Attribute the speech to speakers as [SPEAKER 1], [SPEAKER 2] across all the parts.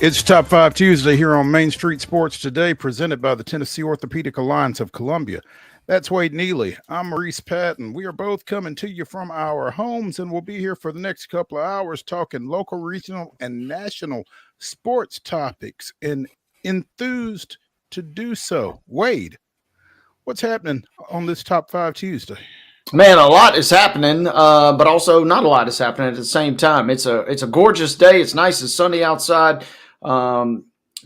[SPEAKER 1] It's Top 5 Tuesday here on Main Street Sports Today, presented by the Tennessee Orthopedic Alliance of Columbia. That's Wade Neely. I'm Maurice Patton. We are both coming to you from our homes, and we'll be here for the next couple of hours talking local, regional, and national sports topics, and enthused to do so. Wade, what's happening on this Top 5 Tuesday?
[SPEAKER 2] Man, a lot is happening, but also not a lot is happening at the same time. It's a gorgeous day. It's nice and sunny outside.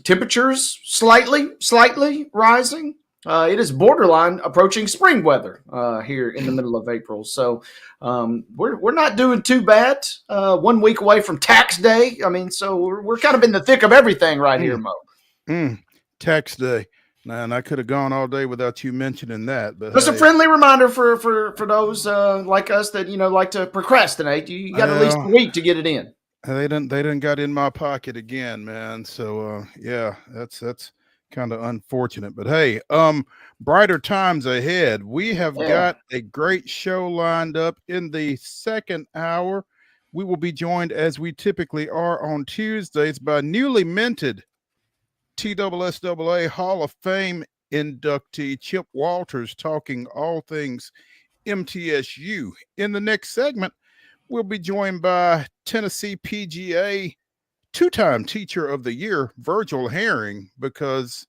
[SPEAKER 2] Temperatures slightly rising. It is borderline approaching spring weather here in the middle of April. So we're not doing too bad. 1 week away from tax day. I mean, so we're kind of in the thick of everything right here, Mo.
[SPEAKER 1] Tax day. Man, I could have gone all day without you mentioning that. But
[SPEAKER 2] just a friendly reminder for those like us that like to procrastinate. You got at least a week to get it in.
[SPEAKER 1] They didn't got in my pocket again, man. So yeah, that's kind of unfortunate. But hey, brighter times ahead. We have got a great show lined up in the second hour. We will be joined, as we typically are on Tuesdays, by newly minted TSSAA Hall of Fame inductee Chip Walters, talking all things MTSU. In the next segment, we'll be joined by Tennessee PGA two-time Teacher of the Year, Virgil Herring, because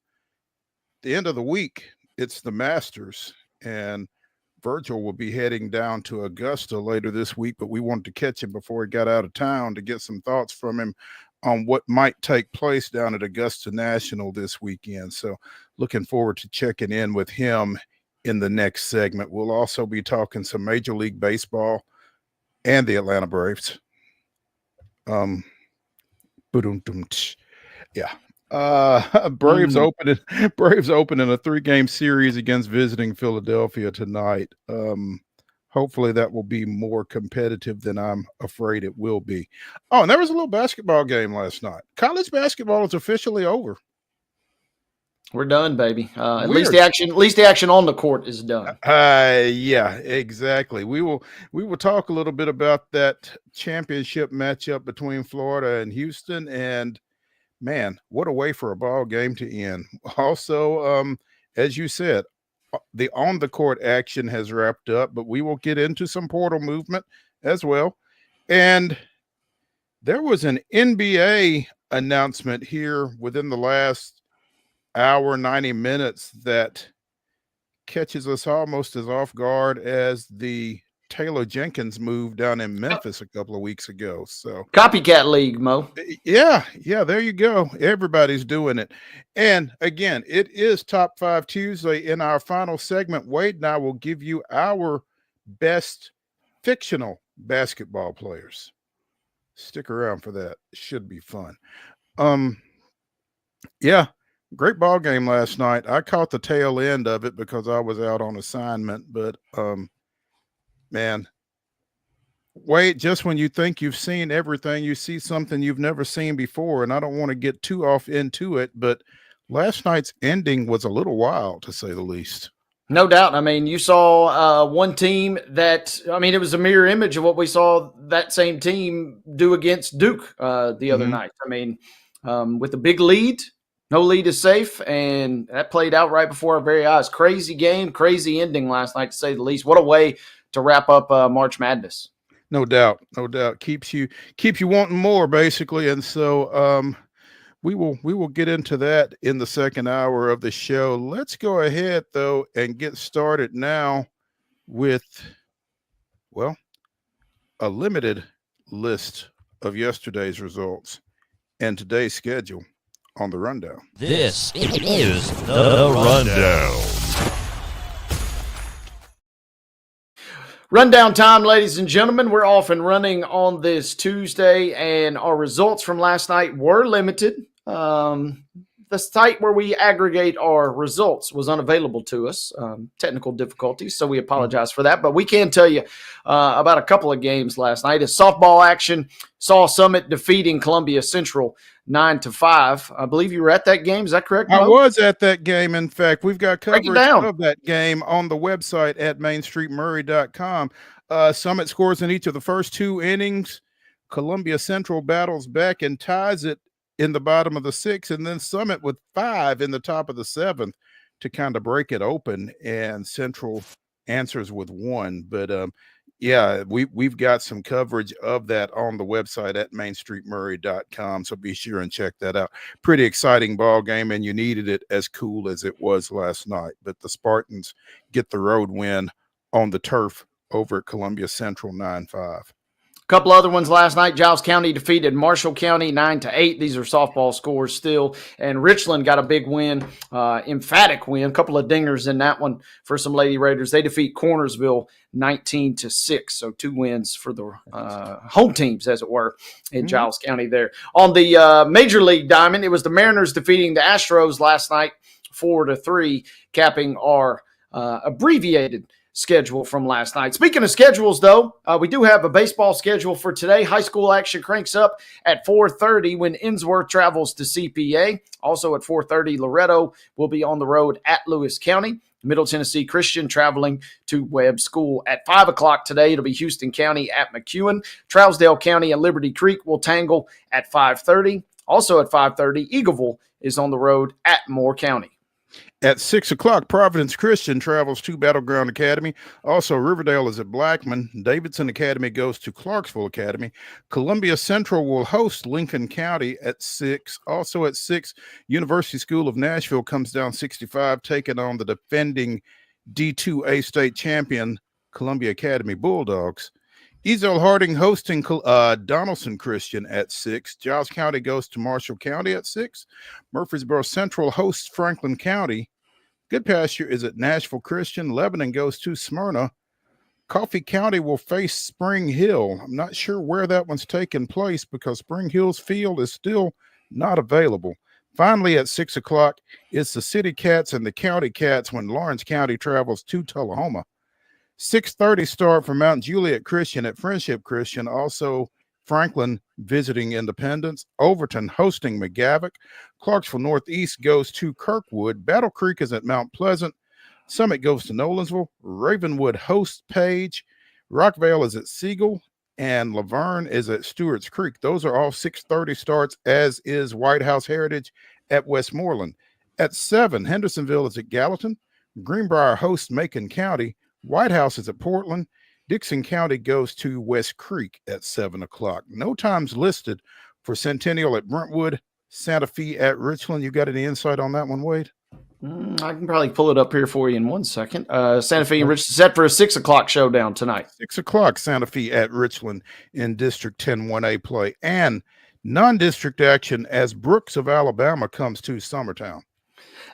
[SPEAKER 1] the end of the week, it's the Masters, and Virgil will be heading down to Augusta later this week, but we wanted to catch him before he got out of town to get some thoughts from him on what might take place down at Augusta National this weekend. So looking forward to checking in with him in the next segment. We'll also be talking some Major League Baseball and the Atlanta Braves. Yeah. Braves opening a 3-game series against visiting Philadelphia tonight. Hopefully that will be more competitive than I'm afraid it will be. Oh, and there was a little basketball game last night. College basketball is officially over.
[SPEAKER 2] We're done, baby. At least the action on the court is done.
[SPEAKER 1] Yeah, exactly. We will talk a little bit about that championship matchup between Florida and Houston, and man, what a way for a ball game to end. Also, as you said, the on the court action has wrapped up, but we will get into some portal movement as well. And there was an NBA announcement here within the last hour, 90 minutes, that catches us almost as off guard as the Taylor Jenkins move down in Memphis a couple of weeks ago. So
[SPEAKER 2] copycat league, Mo.
[SPEAKER 1] Yeah, there you go. Everybody's doing it. And again, it is Top 5 Tuesday. In our final segment, Wade and I will give you our best fictional basketball players. Stick around for that. It should be fun. Yeah, great ball game last night. I caught the tail end of it because I was out on assignment, but man, Wait, just when you think you've seen everything, you see something you've never seen before. And I don't want to get too off into it, but last night's ending was a little wild, to say the least.
[SPEAKER 2] No doubt. I mean, you saw one team that, it was a mirror image of what we saw that same team do against Duke the other night. With a big lead, no lead is safe, and that played out right before our very eyes. Crazy game, crazy ending last night, to say the least. What a way to wrap up March Madness.
[SPEAKER 1] No doubt. Keeps you wanting more, basically. And so we will get into that in the second hour of the show. Let's go ahead, though, and get started now with, a limited list of yesterday's results and today's schedule on the Rundown.
[SPEAKER 3] This is the Rundown.
[SPEAKER 2] Rundown time, ladies and gentlemen. We're off and running on this Tuesday, and our results from last night were limited. The site where we aggregate our results was unavailable to us, technical difficulties, so we apologize for that. But we can tell you about a couple of games last night. As softball action saw Summit defeating Columbia Central 9-5. I believe you were at that game. Is that correct, Mo?
[SPEAKER 1] I was at that game. In fact, we've got coverage of that game on the website at mainstreetmurray.com. Summit scores in each of the first two innings. Columbia Central battles back and ties it in the bottom of the 6th, and then Summit with 5 in the top of the 7th to kind of break it open, and Central answers with 1. But yeah, we've got some coverage of that on the website at mainstreetmurray.com, so be sure and check that out. Pretty exciting ball game, and you needed it as cool as it was last night. But the Spartans get the road win on the turf over at Columbia Central 9-5.
[SPEAKER 2] A couple other ones last night. Giles County defeated Marshall County 9-8. These are softball scores still. And Richland got a big win, emphatic win. A couple of dingers in that one for some Lady Raiders. They defeat Cornersville 19-6. So 2 wins for the home teams, as it were, in Giles County there. On the Major League Diamond, it was the Mariners defeating the Astros last night 4-3, capping our abbreviated schedule from last night. Speaking of schedules, though, we do have a baseball schedule for today. High school action cranks up at 4:30 when Innsworth travels to CPA. Also at 4:30, Loretto will be on the road at Lewis County. Middle Tennessee Christian traveling to Webb School. At 5 o'clock today, it'll be Houston County at McEwen. Trousdale County and Liberty Creek will tangle at 5:30. Also at 5:30, Eagleville is on the road at Moore County.
[SPEAKER 1] At 6 o'clock, Providence Christian travels to Battleground Academy. Also, Riverdale is at Blackman. Davidson Academy goes to Clarksville Academy. Columbia Central will host Lincoln County at 6. Also at 6, University School of Nashville comes down 65, taking on the defending D2A state champion, Columbia Academy Bulldogs. Ezel Harding hosting Donaldson Christian at 6. Giles County goes to Marshall County at 6. Murfreesboro Central hosts Franklin County. Good Pasture is at Nashville Christian. Lebanon goes to Smyrna. Coffee County will face Spring Hill. I'm not sure where that one's taking place because Spring Hill's field is still not available. Finally, at 6 o'clock, it's the City Cats and the County Cats when Lawrence County travels to Tullahoma. 6:30 start for Mount Juliet Christian at Friendship Christian. Also, Franklin visiting Independence. Overton hosting McGavock. Clarksville Northeast goes to Kirkwood. Battle Creek is at Mount Pleasant. Summit goes to Nolensville. Ravenwood hosts Page. Rockvale is at Siegel. And Laverne is at Stewart's Creek. Those are all 6:30 starts, as is White House Heritage at Westmoreland. At 7, Hendersonville is at Gallatin. Greenbrier hosts Macon County. White House is at Portland. Dixon County goes to West Creek at 7 o'clock. No times listed for Centennial at Brentwood, Santa Fe at Richland. You got any insight on that one, Wade?
[SPEAKER 2] I can probably pull it up here for you in 1 second. Santa Fe and Richland set for a 6 o'clock showdown tonight.
[SPEAKER 1] 6 o'clock, Santa Fe at Richland in District 10 1A play. And non-district action as Brooks of Alabama comes to Summertown.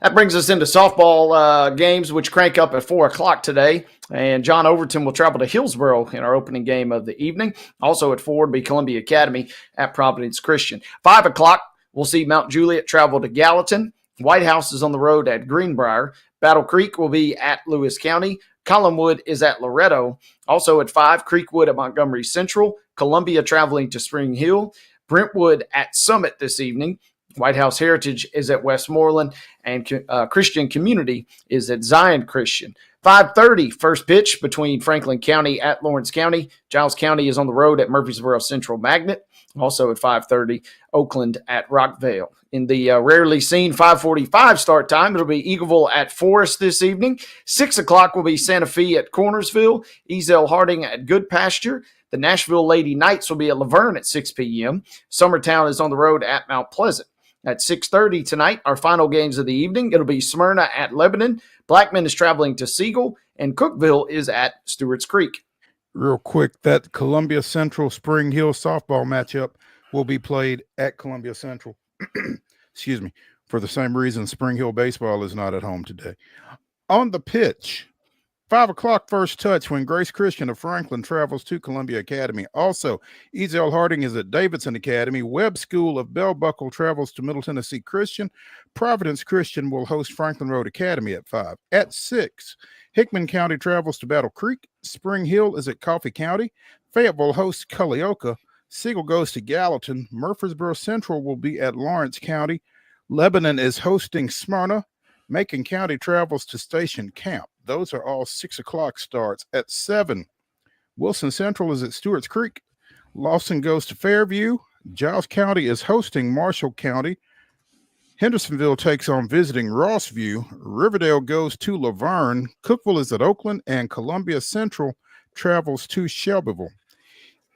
[SPEAKER 2] That brings us into softball games, which crank up at 4 o'clock today. And John Overton will travel to Hillsboro in our opening game of the evening. Also at 4 will be Columbia Academy at Providence Christian. 5 o'clock, we'll see Mount Juliet travel to Gallatin. White House is on the road at Greenbrier. Battle Creek will be at Lewis County. Collinwood is at Loretto. Also at 5, Creekwood at Montgomery Central. Columbia traveling to Spring Hill. Brentwood at Summit this evening. White House Heritage is at Westmoreland, and Christian Community is at Zion Christian. 5:30, first pitch between Franklin County at Lawrence County. Giles County is on the road at Murfreesboro Central Magnet. Also at 5:30, Oakland at Rockvale. In the rarely seen 5:45 start time, it'll be Eagleville at Forest this evening. 6 o'clock will be Santa Fe at Cornersville. Ezel Harding at Good Pasture. The Nashville Lady Knights will be at Laverne at 6 p.m. Summertown is on the road at Mount Pleasant. At 6:30 tonight, our final games of the evening, it'll be Smyrna at Lebanon. Blackman is traveling to Siegel, and Cookville is at Stewart's Creek.
[SPEAKER 1] Real quick, that Columbia Central Spring Hill softball matchup will be played at Columbia Central. Excuse me. For the same reason Spring Hill baseball is not at home today. On the pitch, 5 o'clock first touch when Grace Christian of Franklin travels to Columbia Academy. Also, Ezel Harding is at Davidson Academy. Webb School of Bell Buckle travels to Middle Tennessee Christian. Providence Christian will host Franklin Road Academy at 5. At 6, Hickman County travels to Battle Creek. Spring Hill is at Coffee County. Fayetteville hosts Culleoka. Siegel goes to Gallatin. Murfreesboro Central will be at Lawrence County. Lebanon is hosting Smyrna. Macon County travels to Station Camp. Those are all 6 o'clock starts. At 7, Wilson Central is at Stewart's Creek. Lawson goes to Fairview. Giles County is hosting Marshall County. Hendersonville takes on visiting Rossview. Riverdale goes to Laverne. Cookeville is at Oakland, and Columbia Central travels to Shelbyville.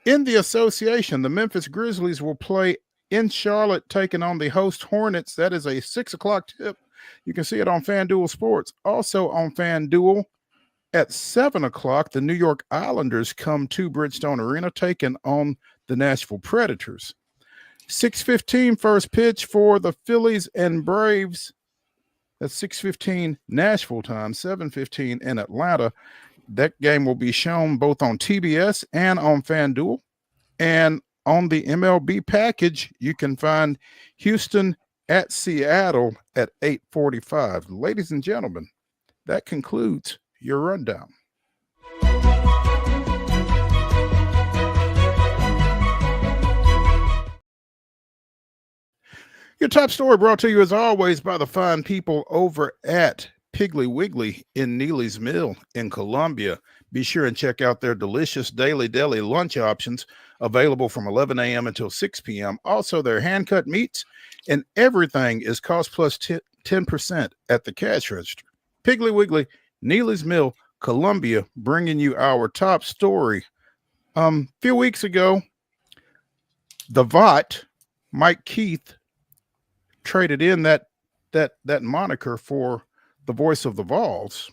[SPEAKER 1] In the association, the Memphis Grizzlies will play in Charlotte, taking on the host Hornets. That is a 6 o'clock tip. You can see it on FanDuel Sports. Also on FanDuel at 7 o'clock, the New York Islanders come to Bridgestone Arena, taking on the Nashville Predators. 6:15 first pitch for the Phillies and Braves. That's 6:15 Nashville time, 7:15 in Atlanta. That game will be shown both on TBS and on FanDuel. And on the MLB package, you can find Houston at Seattle at 8:45. Ladies and gentlemen, that concludes your rundown. Your top story brought to you, as always, by the fine people over at Piggly Wiggly in Neely's Mill in Columbia. Be sure and check out their delicious daily deli lunch options available from 11 a.m. until 6 p.m. Also, their hand-cut meats and everything is cost plus 10% at the cash register. Piggly Wiggly, Neely's Mill, Columbia, bringing you our top story. A few weeks ago, the VOT, Mike Keith, traded in that moniker for the voice of the Vols.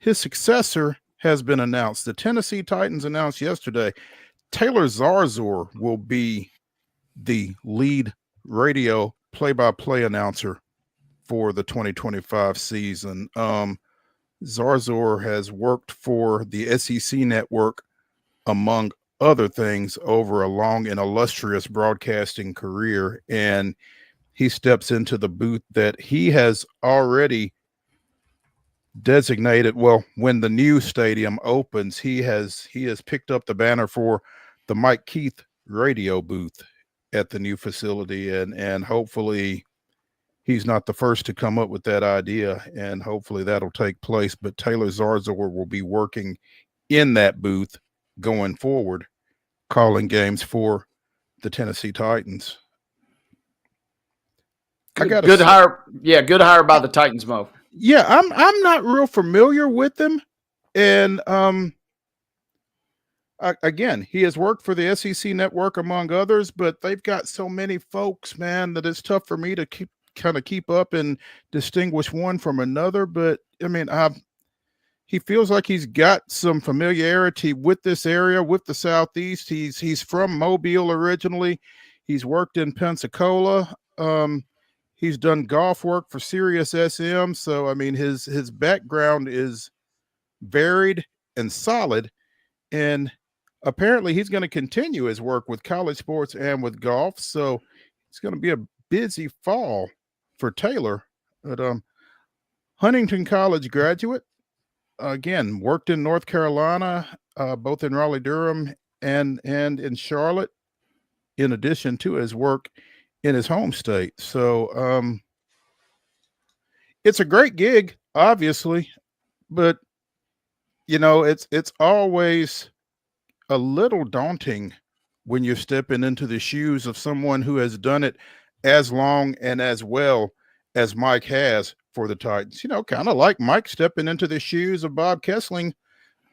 [SPEAKER 1] His successor has been announced. The Tennessee Titans announced yesterday Taylor Zarzor will be the lead radio play-by-play announcer for the 2025 season. Zarzor has worked for the SEC network, among other things, over a long and illustrious broadcasting career, and he steps into the booth that he has already designated. Well, when the new stadium opens, he has picked up the banner for the Mike Keith radio booth at the new facility, and hopefully he's not the first to come up with that idea, and hopefully that'll take place. But Taylor Zarzor will be working in that booth going forward, calling games for the Tennessee Titans.
[SPEAKER 2] Good hire. Yeah, good hire by the Titans, Mo.
[SPEAKER 1] Yeah, I'm not real familiar with them, and again, he has worked for the SEC network among others, but they've got so many folks, man, that it's tough for me to keep up and distinguish one from another. But I mean, he feels like he's got some familiarity with this area, with the Southeast. He's from Mobile originally. He's worked in Pensacola. He's done golf work for Sirius SM. So, I mean, his background is varied and solid. And apparently he's going to continue his work with college sports and with golf. So it's going to be a busy fall for Taylor. But Huntington College graduate, again, worked in North Carolina, both in Raleigh-Durham and in Charlotte, in addition to his work in his home state. So it's a great gig, obviously, but you know, it's always a little daunting when you're stepping into the shoes of someone who has done it as long and as well as Mike has for the Titans. You know, kind of like Mike stepping into the shoes of Bob Kessling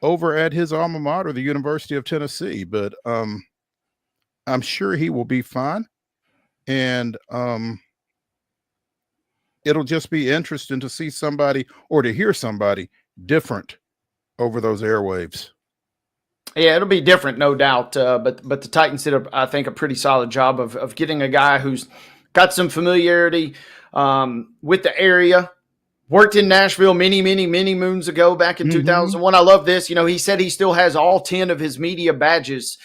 [SPEAKER 1] over at his alma mater, the University of Tennessee. But I'm sure he will be fine. And it'll just be interesting to see somebody, or to hear somebody different over those airwaves.
[SPEAKER 2] Yeah, it'll be different, no doubt. But the Titans did, I think, a pretty solid job of getting a guy who's got some familiarity with the area. Worked in Nashville many moons ago, back in 2001. I love this. You know, he said he still has all 10 of his media badges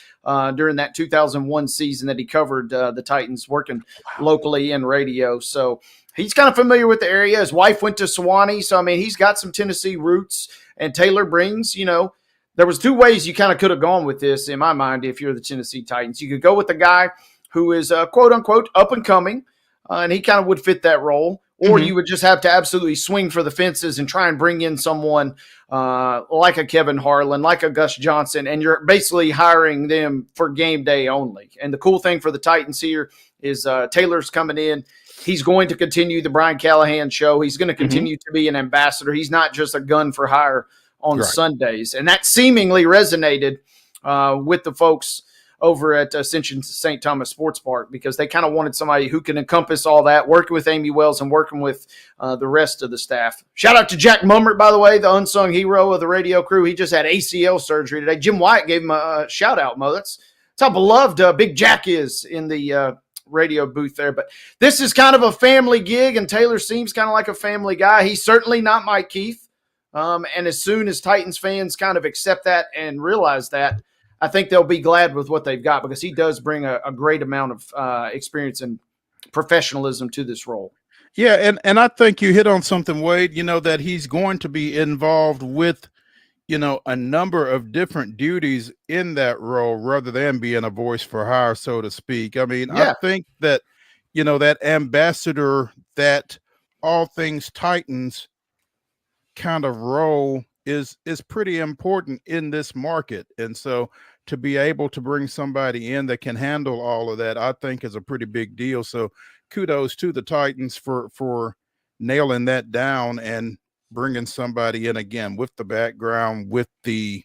[SPEAKER 2] during that 2001 season that he covered the Titans, working locally in radio. So he's kind of familiar with the area. His wife went to Sewanee. So, I mean, he's got some Tennessee roots. And Taylor brings, you know, there was two ways you kind of could have gone with this, in my mind, if you're the Tennessee Titans. You could go with the guy who is, quote-unquote, up and coming, and he kind of would fit that role. or you would just have to absolutely swing for the fences and try and bring in someone like a Kevin Harlan, like a Gus Johnson, and you're basically hiring them for game day only. And the cool thing for the Titans here is Taylor's coming in. He's going to continue the Brian Callahan show. He's going to continue to be an ambassador. He's not just a gun for hire on Sundays. And that seemingly resonated with the folks over at Ascension St. Thomas Sports Park, because they kind of wanted somebody who can encompass all that, working with Amy Wells and working with the rest of the staff. Shout out to Jack Mummert, by the way, the unsung hero of the radio crew. He just had ACL surgery today. Jim Wyatt gave him a shout out, Mo. That's how beloved Big Jack is in the radio booth there. But this is kind of a family gig, and Taylor seems kind of like a family guy. He's certainly not Mike Keith. And as soon as Titans fans kind of accept that and realize that, I think they'll be glad with what they've got, because he does bring a great amount of experience and professionalism to this role.
[SPEAKER 1] Yeah, and I think you hit on something, Wade, that he's going to be involved with, a number of different duties in that role rather than being a voice for hire, so to speak. I mean, I think that, that ambassador, that all things Titans kind of role is pretty important in this market. And so to be able to bring somebody in that can handle all of that, I think is a pretty big deal. So kudos to the Titans for nailing that down and bringing somebody in again with the background, with the,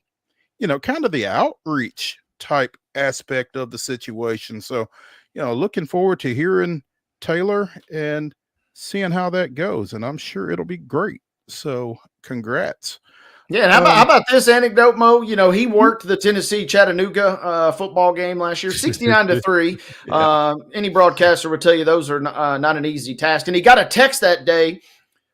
[SPEAKER 1] kind of the outreach type aspect of the situation. So, looking forward to hearing Taylor and seeing how that goes. And I'm sure it'll be great. So congrats.
[SPEAKER 2] Yeah, and how about this anecdote, Mo? He worked the Tennessee-Chattanooga football game last year, 69-3. Any broadcaster would tell you those are not an easy task. And he got a text that day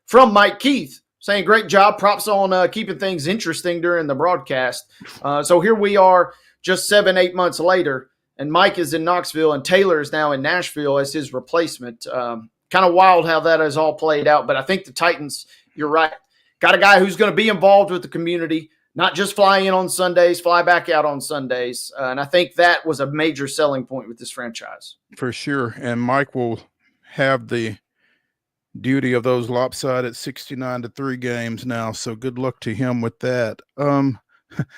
[SPEAKER 2] from Mike Keith saying, great job, props on keeping things interesting during the broadcast. So here we are just 7-8 months later, and Mike is in Knoxville, and Taylor is now in Nashville as his replacement. Kind of wild how that has all played out, but I think the Titans, you're right, got a guy who's going to be involved with the community, not just fly in on Sundays, fly back out on Sundays. And I think that was a major selling point with this franchise.
[SPEAKER 1] For sure. And Mike will have the duty of those lopsided 69-3 games now. So good luck to him with that.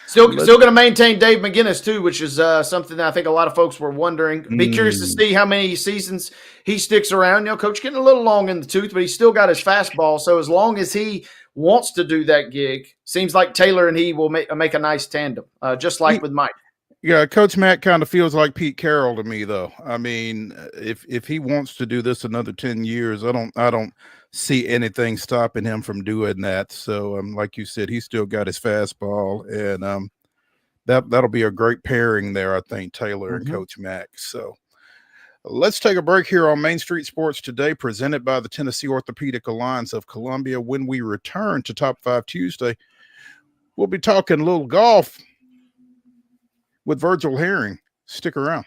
[SPEAKER 2] Still going to maintain Dave McGinnis too, which is something that I think a lot of folks were wondering. Be curious to see how many seasons he sticks around. Coach getting a little long in the tooth, but he's still got his fastball. So as long as he wants to do that gig, seems like Taylor and he will make a nice tandem, just like with Mike.
[SPEAKER 1] Yeah, Coach Matt kind of feels like Pete Carroll to me, though. I mean, if he wants to do this another 10 years, I don't see anything stopping him from doing that. So, like you said, he's still got his fastball, and that'll be a great pairing there, I think, Taylor and Coach Mack. So let's take a break here on Main Street Sports Today, presented by the Tennessee Orthopedic Alliance of Columbia. When we return to Top 5 Tuesday, we'll be talking a little golf with Virgil Herring. Stick around.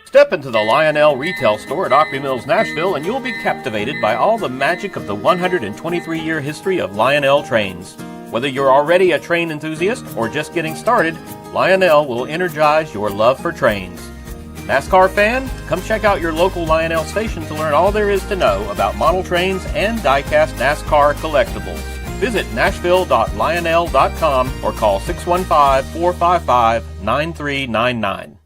[SPEAKER 3] Step into the Lionel retail store at Opry Mills, Nashville, and you'll be captivated by all the magic of the 123-year history of Lionel trains. Whether you're already a train enthusiast or just getting started, Lionel will energize your love for trains. NASCAR fan? Come check out your local Lionel station to learn all there is to know about model trains and die-cast NASCAR collectibles. Visit nashville.lionel.com or call 615-455-9399.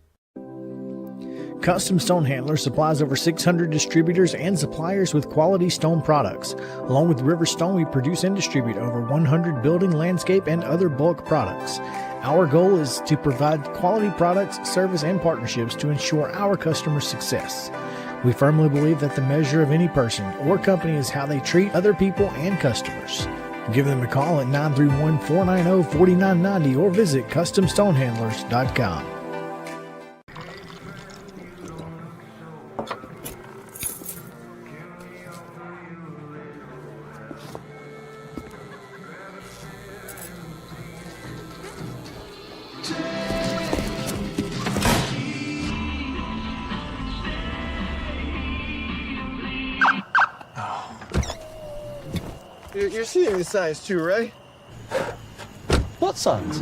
[SPEAKER 4] Custom Stone Handler supplies over 600 distributors and suppliers with quality stone products. Along with River Stone, we produce and distribute over 100 building, landscape, and other bulk products. Our goal is to provide quality products, service, and partnerships to ensure our customers' success. We firmly believe that the measure of any person or company is how they treat other people and customers. Give them a call at 931-490-4990 or visit CustomStonehandlers.com.
[SPEAKER 5] You're seeing the signs too, right?
[SPEAKER 6] What signs?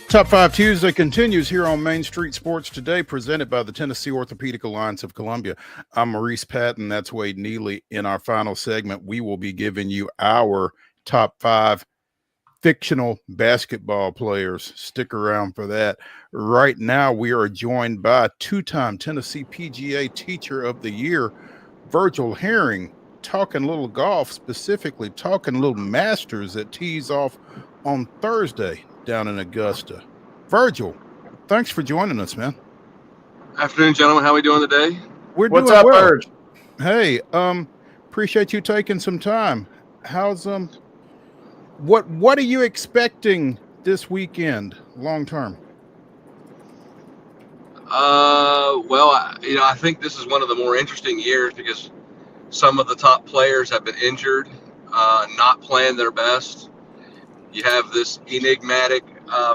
[SPEAKER 1] Top 5 Tuesday continues here on Main Street Sports Today, presented by the Tennessee Orthopedic Alliance of Columbia. I'm Maurice Patton. That's Wade Neely. In our final segment, we will be giving you our top 5 fictional basketball players. Stick around for that. Right now, we are joined by two-time Tennessee PGA Teacher of the Year, Virgil Herring, talking a little golf, specifically talking a little Masters that tees off on Thursday down in Augusta. Virgil, thanks for joining us, man.
[SPEAKER 7] Afternoon, gentlemen. How are we doing today?
[SPEAKER 2] What's up,
[SPEAKER 1] well.
[SPEAKER 2] Virg?
[SPEAKER 1] Hey, appreciate you taking some time. How's what are you expecting this weekend, long term?
[SPEAKER 7] Well, I think this is one of the more interesting years because some of the top players have been injured, not playing their best. You have this enigmatic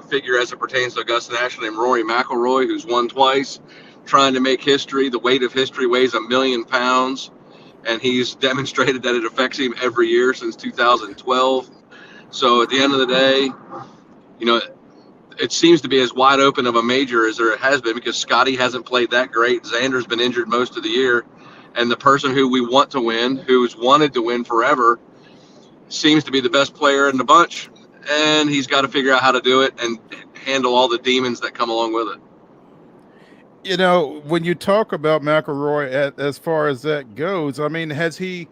[SPEAKER 7] figure as it pertains to Augusta National named Rory McIlroy, who's won twice, trying to make history. The weight of history weighs 1 million pounds, and he's demonstrated that it affects him every year since 2012. So at the end of the day, it seems to be as wide open of a major as there has been because Scotty hasn't played that great. Xander's been injured most of the year, and the person who we want to win, who's wanted to win forever, seems to be the best player in the bunch. And he's got to figure out how to do it and handle all the demons that come along with it.
[SPEAKER 1] When you talk about McIlroy as far as that goes, I mean, has he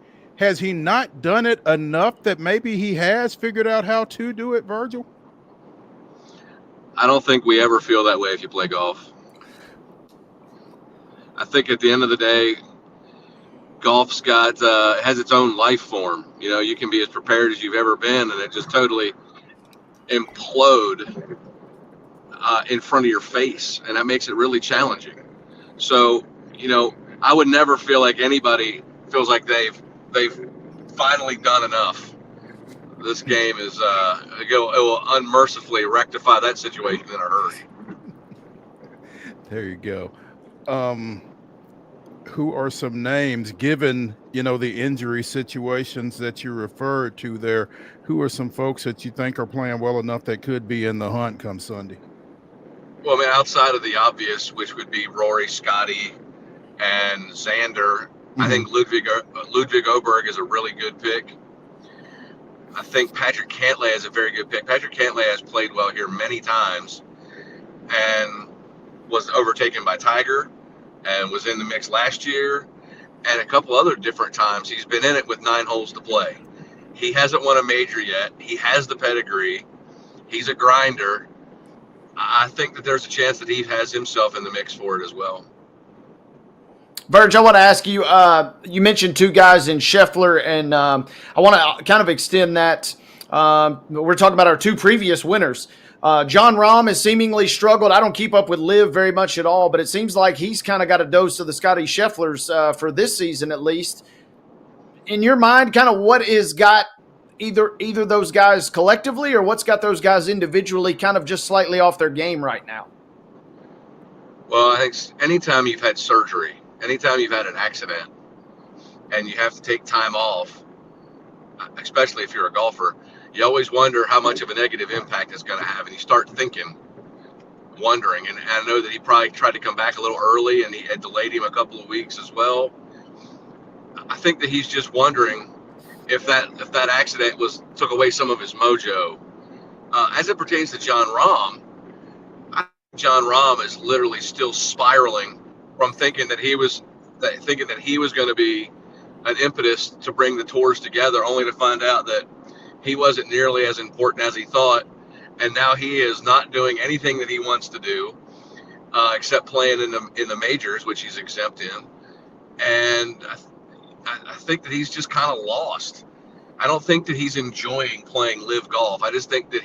[SPEAKER 1] not done it enough that maybe he has figured out how to do it, Virgil?
[SPEAKER 7] I don't think we ever feel that way if you play golf. I think at the end of the day, golf's got has its own life form. You can be as prepared as you've ever been, and it just totally implode in front of your face, and that makes it really challenging. So, I would never feel like anybody feels like they've finally done enough. This game is it will unmercifully rectify that situation in a hurry.
[SPEAKER 1] There you go. Who are some names, given the injury situations that you referred to there? Who are some folks that you think are playing well enough that could be in the hunt come Sunday?
[SPEAKER 7] Well, I mean, outside of the obvious, which would be Rory, Scotty, and Xander, I think Ludwig Oberg is a really good pick. I think Patrick Cantlay is a very good pick. Patrick Cantlay has played well here many times and was overtaken by Tiger and was in the mix last year and a couple other different times. He's been in it with 9 holes to play. He hasn't won a major yet. He has the pedigree. He's a grinder. I think that there's a chance that he has himself in the mix for it as well.
[SPEAKER 2] Virg, I want to ask you, you mentioned 2 guys in Scheffler, and I want to kind of extend that. We're talking about our 2 previous winners. Jon Rahm has seemingly struggled. I don't keep up with Liv very much at all, but it seems like he's kind of got a dose of the Scotty Schefflers for this season at least. In your mind, kind of what has got either those guys collectively or what's got those guys individually kind of just slightly off their game right now?
[SPEAKER 7] Well, I think anytime you've had surgery, anytime you've had an accident, and you have to take time off, especially if you're a golfer, you always wonder how much of a negative impact it's going to have. And you start wondering. And I know that he probably tried to come back a little early, and he had delayed him a couple of weeks as well. I think that he's just wondering if that accident took away some of his mojo. As it pertains to Jon Rahm, I think Jon Rahm is literally still spiraling from thinking that he was going to be an impetus to bring the tours together, only to find out that he wasn't nearly as important as he thought, and now he is not doing anything that he wants to do, except playing in the majors, which he's exempt in. And I think that he's just kind of lost. I don't think that he's enjoying playing live golf. I just think that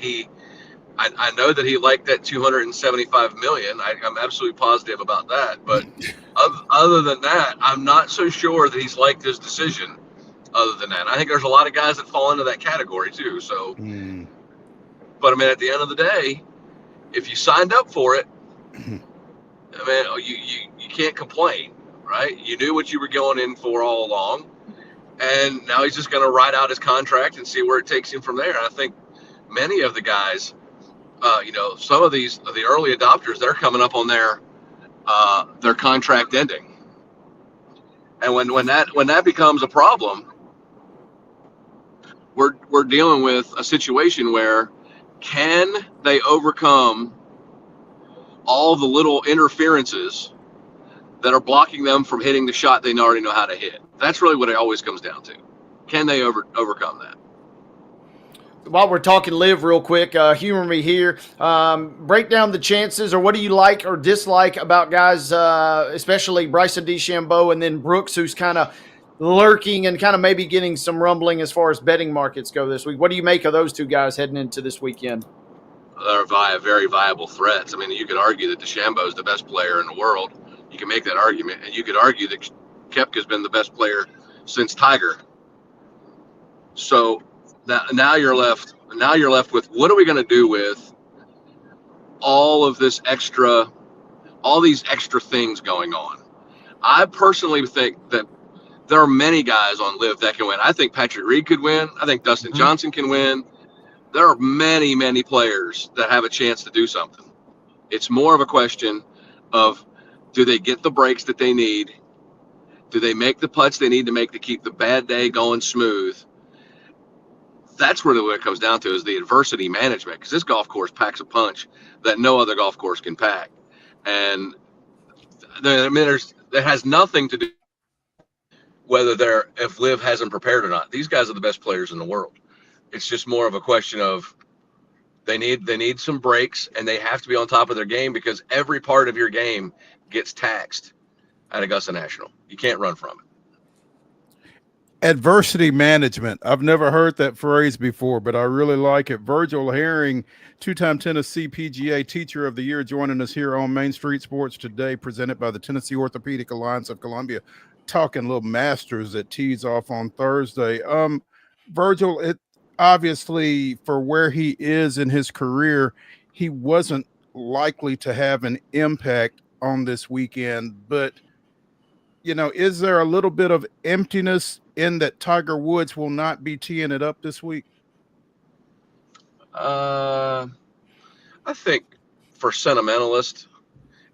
[SPEAKER 7] I know that he liked that $275 million. I'm absolutely positive about that. But other than that, I'm not so sure that he's liked his decision. Other than that, I think there's a lot of guys that fall into that category too. So, but I mean, at the end of the day, if you signed up for it, I mean, you can't complain, right? You knew what you were going in for all along, and now he's just going to ride out his contract and see where it takes him from there. And I think many of the guys, some of the early adopters, they're coming up on their contract ending, and when that becomes a problem, we're dealing with a situation where can they overcome all the little interferences that are blocking them from hitting the shot they already know how to hit? That's really what it always comes down to. Can they overcome that?
[SPEAKER 2] While we're talking live real quick, humor me here. Break down the chances, or what do you like or dislike about guys, especially Bryson DeChambeau and then Brooks, who's kind of lurking and kind of maybe getting some rumbling as far as betting markets go this week. What do you make of those two guys heading into this weekend?
[SPEAKER 7] They're very viable threats. I mean, you could argue that DeChambeau is the best player in the world. You can make that argument, and you could argue that Koepka's been the best player since Tiger. So now you're left with, what are we going to do with all these extra things going on? I personally think that there are many guys on live that can win. I think Patrick Reed could win. I think Dustin Johnson can win. There are many, many players that have a chance to do something. It's more of a question of, do they get the breaks that they need? Do they make the putts they need to make to keep the bad day going smooth? That's really what it comes down to, is the adversity management, because this golf course packs a punch that no other golf course can pack. And that has nothing to do if live hasn't prepared or not. These guys are the best players in the world. It's just more of a question of they need some breaks, and they have to be on top of their game, because every part of your game gets taxed at Augusta National. You can't run from it.
[SPEAKER 1] Adversity management. I've never heard that phrase before, but I really like it. Virgil Herring, two-time Tennessee PGA Teacher of the Year, joining us here on Main Street Sports today, presented by the Tennessee Orthopedic Alliance of Columbia, talking little Masters that tees off on Thursday. Virgil, it obviously, for where he is in his career, he wasn't likely to have an impact on this weekend, but is there a little bit of emptiness in that Tiger Woods will not be teeing it up this week?
[SPEAKER 7] I think for sentimentalists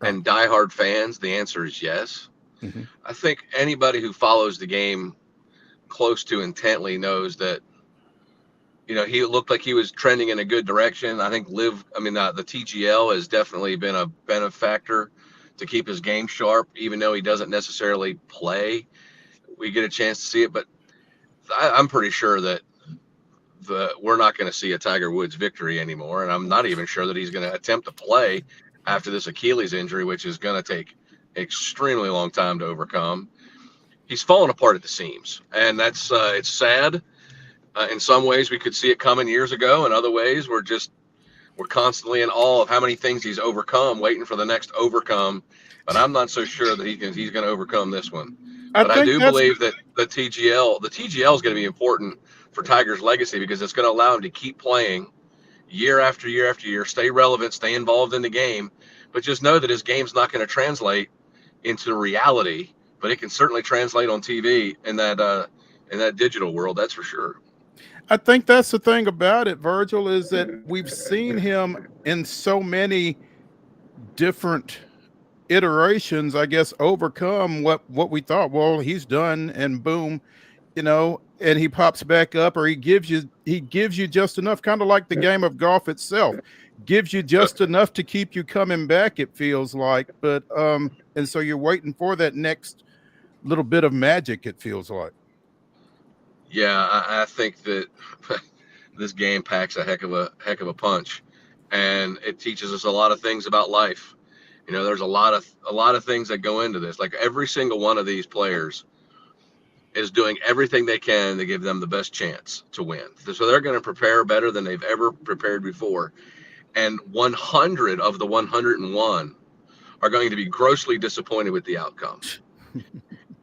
[SPEAKER 7] and diehard fans, the answer is yes. Mm-hmm. I think anybody who follows the game close to intently knows that, he looked like he was trending in a good direction. I think the TGL has definitely been a benefactor to keep his game sharp, even though he doesn't necessarily play. We get a chance to see it, but I'm pretty sure that we're not going to see a Tiger Woods victory anymore, and I'm not even sure that he's going to attempt to play after this Achilles injury, which is going to take extremely long time to overcome. He's fallen apart at the seams, and that's it's sad. In some ways, we could see it coming years ago. In other ways, we're constantly in awe of how many things he's overcome, waiting for the next overcome. But I'm not so sure that he's going to overcome this one. But I do believe that the TGL is going to be important for Tiger's legacy, because it's going to allow him to keep playing year after year after year, stay relevant, stay involved in the game. But just know that his game's not going to translate into reality, but it can certainly translate on TV in that digital world. That's for sure.
[SPEAKER 1] I think that's the thing about it, Virgil, is that we've seen him in so many different iterations, I guess, overcome what we thought, well, he's done, and boom, and he pops back up, or he gives you just enough, kind of like the game of golf itself, gives you just enough to keep you coming back, it feels like. But and so you're waiting for that next little bit of magic, it feels like.
[SPEAKER 7] Yeah, I think that this game packs a heck of a punch, and it teaches us a lot of things about life. You know, there's a lot of things that go into this. Like every single one of these players is doing everything they can to give them the best chance to win. So they're going to prepare better than they've ever prepared before. And 100 of the 101 are going to be grossly disappointed with the outcome.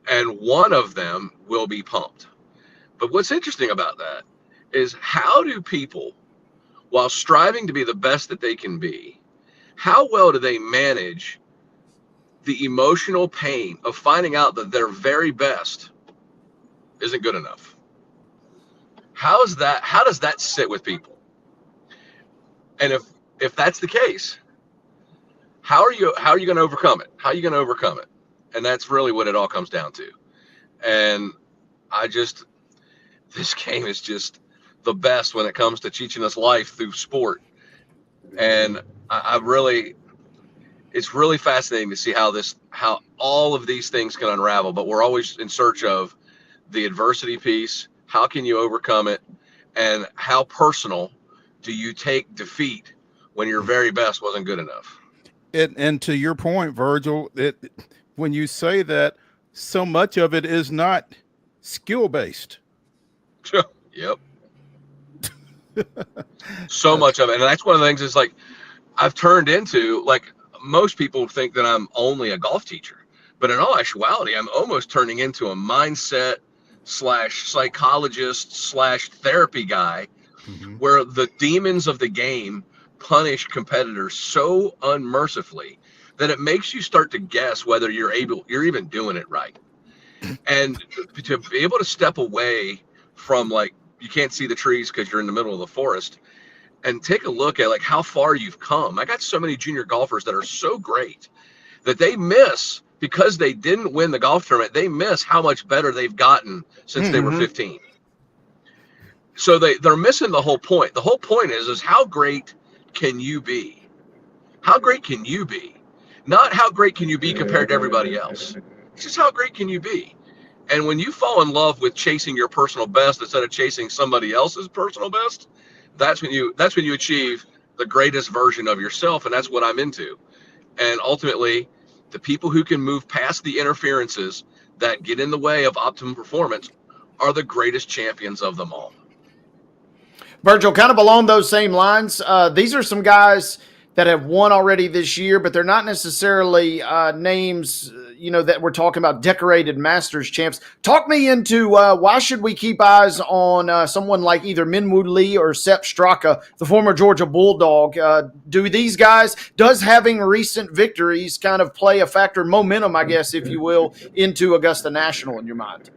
[SPEAKER 7] And one of them will be pumped. But what's interesting about that is how do people, while striving to be the best that they can be, how well do they manage the emotional pain of finding out that their very best isn't good enough? How does that sit with people? And if that's the case, how are you going to overcome it? How are you going to overcome it? And that's really what it all comes down to. And this game is just the best when it comes to teaching us life through sport. And it's really fascinating to see how all of these things can unravel, but we're always in search of the adversity piece. How can you overcome it? And how personal do you take defeat when your very best wasn't good enough?
[SPEAKER 1] And to your point, Virgil, when you say that, so much of it is not skill-based.
[SPEAKER 7] Yep. So much of it. And that's one of the things is like I've turned into, like most people think that I'm only a golf teacher, but in all actuality, I'm almost turning into a mindset / psychologist / therapy guy, where the demons of the game punish competitors so unmercifully that it makes you start to guess whether you're even doing it right. And to be able to step away from, like, you can't see the trees because you're in the middle of the forest, and take a look at like how far you've come. I got so many junior golfers that are so great that they miss, because they didn't win the golf tournament, they miss how much better they've gotten since they were 15. So they're missing the whole point. The whole point is how great can you be? How great can you be? Not how great can you be compared to everybody else. It's just how great can you be? And when you fall in love with chasing your personal best instead of chasing somebody else's personal best, that's when you achieve the greatest version of yourself. And that's what I'm into. And ultimately, the people who can move past the interferences that get in the way of optimum performance are the greatest champions of them all.
[SPEAKER 2] Virgil, kind of along those same lines, these are some guys that have won already this year, but they're not necessarily names, that we're talking about decorated Masters champs. Talk me into why should we keep eyes on someone like either Minwoo Lee or Sepp Straka, the former Georgia Bulldog? Does having recent victories kind of play a factor, momentum, I guess, if you will, into Augusta National in your mind?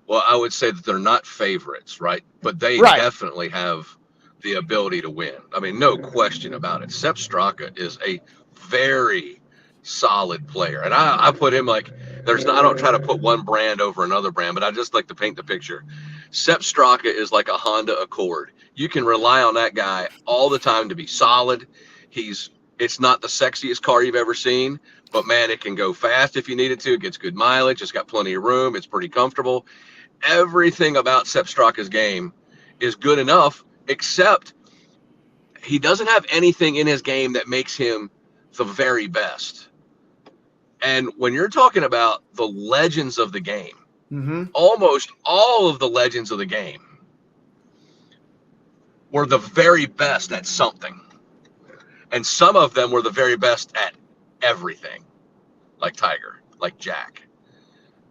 [SPEAKER 7] Well, I would say that they're not favorites, right? But they definitely have the ability to win. I mean, no question about it. Sepp Straka is a very solid player. And I put him like, I don't try to put one brand over another brand, but I just like to paint the picture. Sepp Straka is like a Honda Accord. You can rely on that guy all the time to be solid. It's not the sexiest car you've ever seen, but man, it can go fast if you need it to. It gets good mileage. It's got plenty of room. It's pretty comfortable. Everything about Sepp Straka's game is good enough, except he doesn't have anything in his game that makes him the very best. And when you're talking about the legends of the game, almost all of the legends of the game were the very best at something. And some of them were the very best at everything, like Tiger, like Jack.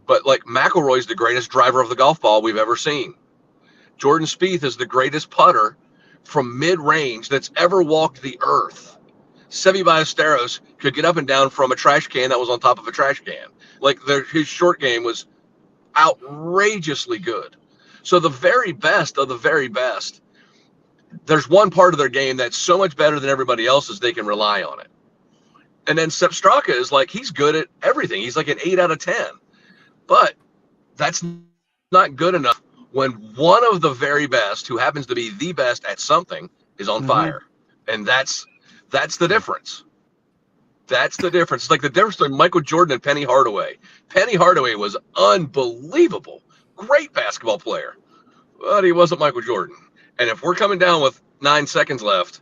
[SPEAKER 7] But like McIlroy's the greatest driver of the golf ball we've ever seen. Jordan Spieth is the greatest putter from mid-range that's ever walked the earth. Seve Ballesteros could get up and down from a trash can that was on top of a trash can. Like his short game was outrageously good. So the very best of the very best, there's one part of their game that's so much better than everybody else's, they can rely on it. And then Sepp Straka is like, he's good at everything. He's like an 8 out of 10. But that's not good enough when one of the very best, who happens to be the best at something, is on fire. And that's the difference. That's the difference. It's like the difference between Michael Jordan and Penny Hardaway. Penny Hardaway was unbelievable, great basketball player, but he wasn't Michael Jordan. And if we're coming down with 9 seconds left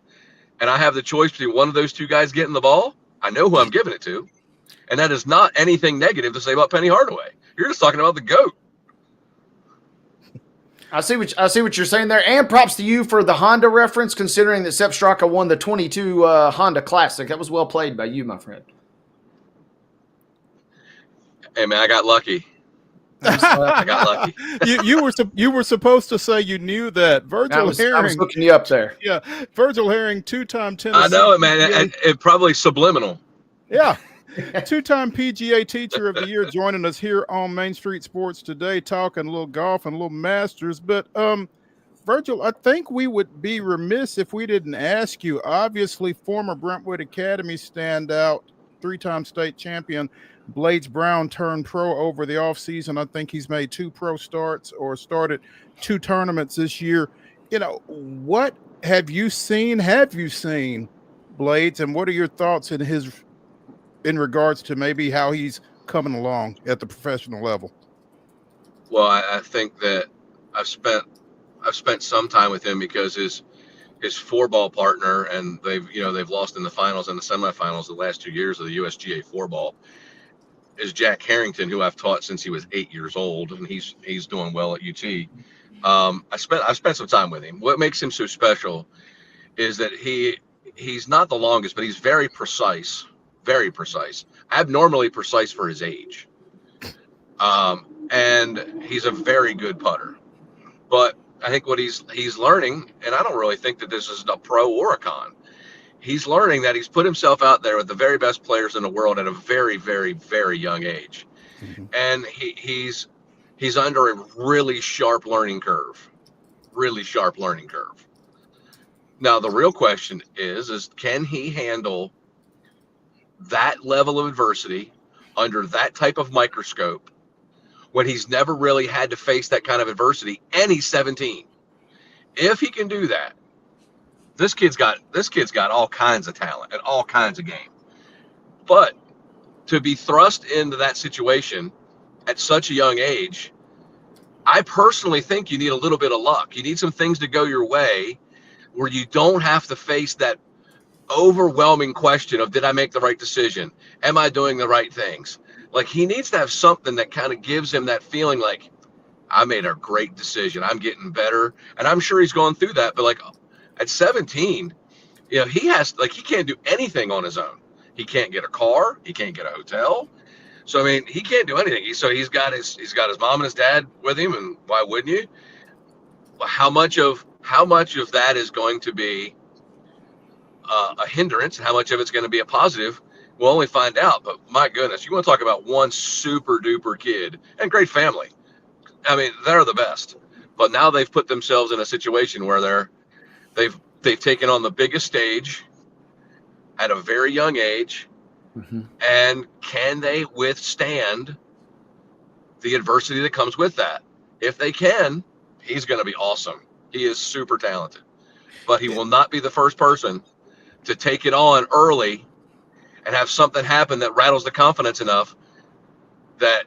[SPEAKER 7] and I have the choice between one of those two guys getting the ball, I know who I'm giving it to. And that is not anything negative to say about Penny Hardaway. You're just talking about the GOAT.
[SPEAKER 2] I see what you're saying there, and props to you for the Honda reference, considering that Sepp Straka won the 22 Honda Classic. That was well played by you, my friend.
[SPEAKER 7] Hey man, I got lucky. I got lucky.
[SPEAKER 1] you were supposed to say you knew that. Virgil
[SPEAKER 2] I was
[SPEAKER 1] Herring.
[SPEAKER 2] looking you up there.
[SPEAKER 1] Yeah, Virgil Herring, 2-time Tennessee.
[SPEAKER 7] I know it, man. It probably subliminal.
[SPEAKER 1] Yeah. 2-time PGA Teacher of the Year, joining us here on Main Street Sports today, talking a little golf and a little Masters. But Virgil, I think we would be remiss if we didn't ask you. Obviously, former Brentwood Academy standout, 3-time state champion Blades Brown turned pro over the offseason. I think he's made 2 pro starts or started 2 tournaments this year. What have you seen? Have you seen Blades, and what are your thoughts in regards to maybe how he's coming along at the professional level?
[SPEAKER 7] Well, I think that I've spent some time with him because his 4-ball partner, and they've lost in the finals and the semifinals the last 2 years of the USGA 4-ball, is Jack Harrington, who I've taught since he was 8 years old, and he's doing well at UT. I've spent some time with him. What makes him so special is that he's not the longest, but he's very precise. Very precise, abnormally precise for his age. And he's a very good putter. But I think what he's learning, and I don't really think that this is a pro or a con, he's learning that he's put himself out there with the very best players in the world at a very, very, very young age. Mm-hmm. And he's under a really sharp learning curve. Now, the real question is can he handle that level of adversity under that type of microscope when he's never really had to face that kind of adversity, and he's 17? If he can do that, this kid's got all kinds of talent and all kinds of game. But to be thrust into that situation at such a young age, I personally think you need a little bit of luck. You need some things to go your way where you don't have to face that overwhelming question of, did I make the right decision? Am I doing the right things? Like, he needs to have something that kind of gives him that feeling like, I made a great decision. I'm getting better. And I'm sure he's going through that. But like at 17, he can't do anything on his own. He can't get a car. He can't get a hotel. So, I mean, he can't do anything. He's got his mom and his dad with him. And why wouldn't you? How much of that is going to be a hindrance, and how much of it's going to be a positive, we'll only find out. But my goodness, you want to talk about one super duper kid and great family. I mean, they're the best. But now they've put themselves in a situation where they've taken on the biggest stage at a very young age. Mm-hmm. And can they withstand the adversity that comes with that? If they can, he's going to be awesome. He is super talented, but he will not be the first person to take it on early and have something happen that rattles the confidence enough that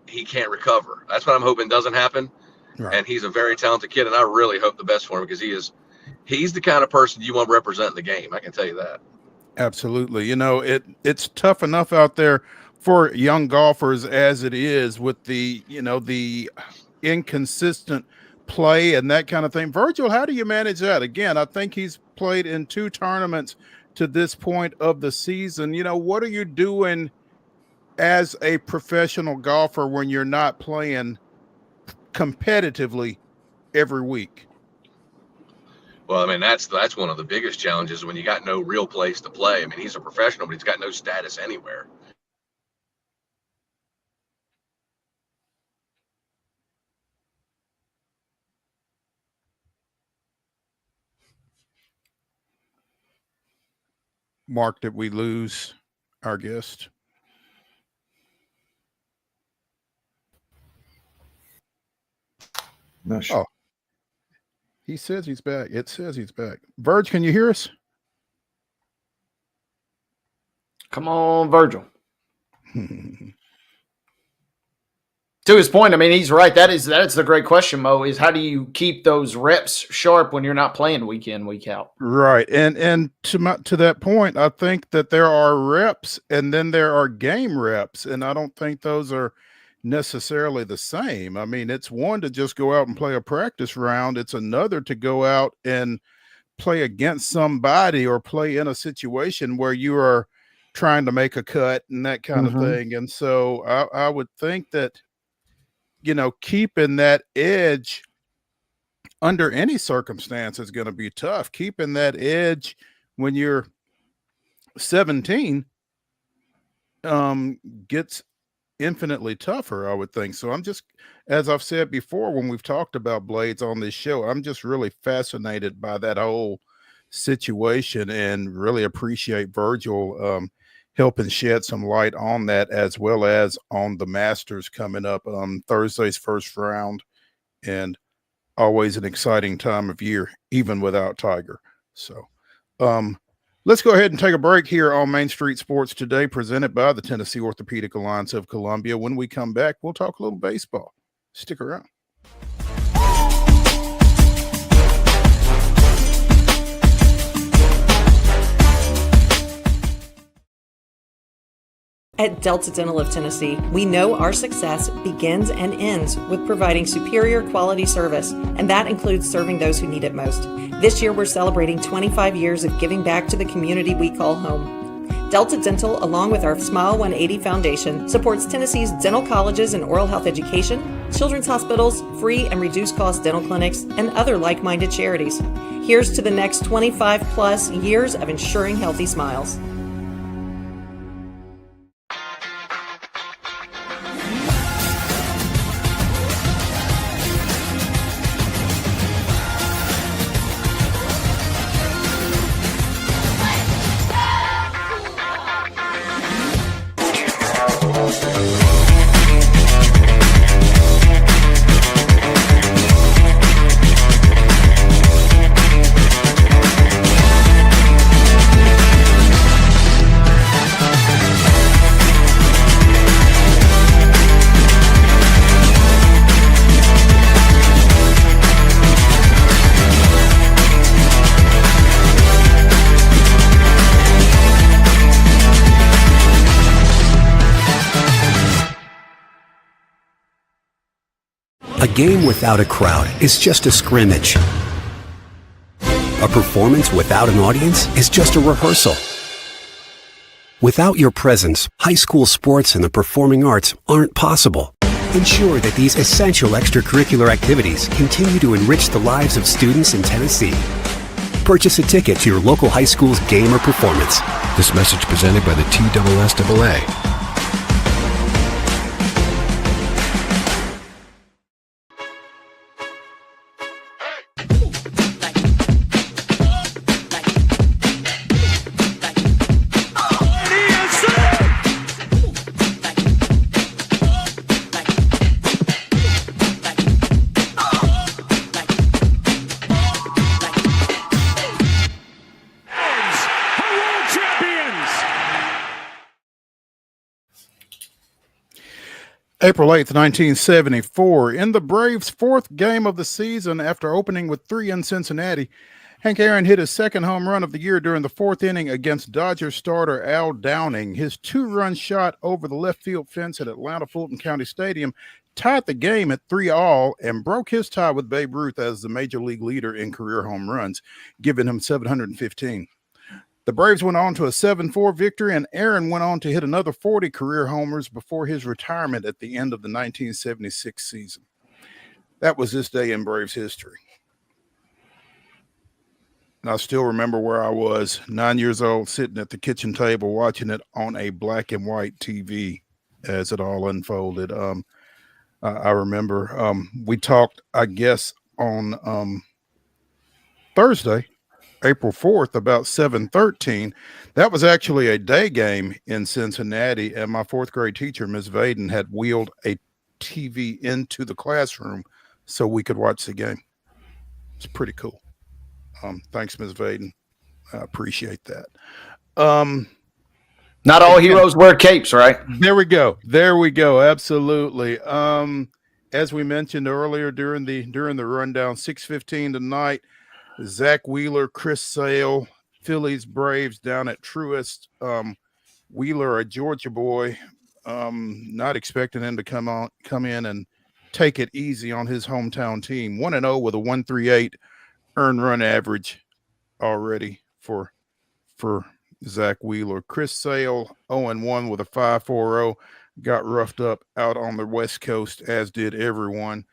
[SPEAKER 7] he can't recover. That's what I'm hoping doesn't happen. Right. And he's a very talented kid, and I really hope the best for him, because he's the kind of person you want to represent the game. I can tell you that.
[SPEAKER 1] Absolutely. It's tough enough out there for young golfers as it is, with the inconsistent play and that kind of thing. Virgil, how do you manage that? Again, I think he's played in 2 tournaments to this point of the season. What are you doing as a professional golfer when you're not playing competitively every week?
[SPEAKER 7] Well, I mean, that's one of the biggest challenges when you got no real place to play. I mean, he's a professional, but he's got no status anywhere.
[SPEAKER 1] Mark, did we lose our guest?
[SPEAKER 8] No, sure.
[SPEAKER 1] Oh, he says he's back. It says he's back. Virg, can you hear us?
[SPEAKER 2] Come on, Virgil. To his point, I mean, he's right. That's the great question, Mo, is how do you keep those reps sharp when you're not playing week in, week out?
[SPEAKER 1] Right. And to that point, I think that there are reps and then there are game reps, and I don't think those are necessarily the same. I mean, it's one to just go out and play a practice round. It's another to go out and play against somebody or play in a situation where you are trying to make a cut and that kind of thing. And so I would think that, keeping that edge under any circumstance is going to be tough. Keeping that edge when you're 17 gets infinitely tougher, I would think. So I'm just, as I've said before, when we've talked about blades on this show, I'm just really fascinated by that whole situation and really appreciate Virgil helping shed some light on that, as well as on the Masters coming up Thursday's first round, and always an exciting time of year, even without Tiger. So let's go ahead and take a break here on Main Street Sports Today, presented by the Tennessee Orthopedic Alliance of Columbia. When we come back, we'll talk a little baseball. Stick around.
[SPEAKER 8] At Delta Dental of Tennessee, we know our success begins and ends with providing superior quality service, and that includes serving those who need it most. This year, we're celebrating 25 years of giving back to the community we call home. Delta Dental, along with our Smile 180 Foundation, supports Tennessee's dental colleges and oral health education, children's hospitals, free and reduced cost dental clinics, and other like-minded charities. Here's to the next 25 plus years of ensuring healthy smiles.
[SPEAKER 9] A game without a crowd is just a scrimmage. A performance without an audience is just a rehearsal. Without your presence, high school sports and the performing arts aren't possible. Ensure that these essential extracurricular activities continue to enrich the lives of students in Tennessee. Purchase a ticket to your local high school's game or performance.
[SPEAKER 10] This message presented by the TSSAA.
[SPEAKER 1] April 8th, 1974, in the Braves' fourth game of the season after opening with 3 in Cincinnati, Hank Aaron hit his second home run of the year during the fourth inning against Dodgers starter Al Downing. His 2-run shot over the left field fence at Atlanta Fulton County Stadium tied the game at 3-all and broke his tie with Babe Ruth as the major league leader in career home runs, giving him 715. The Braves went on to a 7-4 victory, and Aaron went on to hit another 40 career homers before his retirement at the end of the 1976 season. That was this day in Braves history. And I still remember where I was, 9 years old, sitting at the kitchen table watching it on a black and white TV as it all unfolded. I remember we talked, I guess, on Thursday, April 4th, about 7:13. That was actually a day game in Cincinnati, and my fourth grade teacher, Ms. Vaden, had wheeled a TV into the classroom so we could watch the game. It's pretty cool. Thanks, Ms. Vaden. I appreciate that.
[SPEAKER 2] Not all heroes wear capes, right?
[SPEAKER 1] There we go. There we go. Absolutely. As we mentioned earlier during the rundown, 6:15 tonight, Zach Wheeler, Chris Sale, Phillies Braves down at Truist. Wheeler, a Georgia boy, not expecting him to come in and take it easy on his hometown team. 1-0 with a 1.38 earned run average already for Zach Wheeler. Chris Sale 0-1 with a 5.40. Got roughed up out on the West Coast, as did everyone.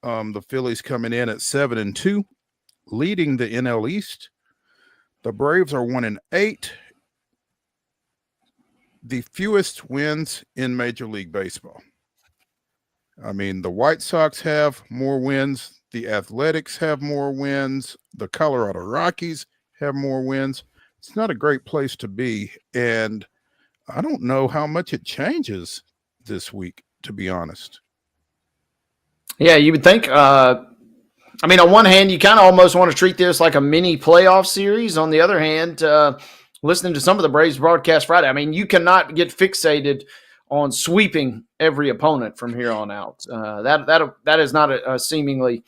[SPEAKER 1] The Phillies coming in at 7-2, leading the NL East. The Braves are 1-8. The fewest wins in Major League Baseball. I mean, the White Sox have more wins. The Athletics have more wins. The Colorado Rockies have more wins. It's not a great place to be. And I don't know how much it changes this week, to be honest.
[SPEAKER 2] Yeah, you would think. I mean, on one hand, you kind of almost want to treat this like a mini playoff series. On the other hand, listening to some of the Braves broadcast Friday, I mean, you cannot get fixated on sweeping every opponent from here on out. That is not a seemingly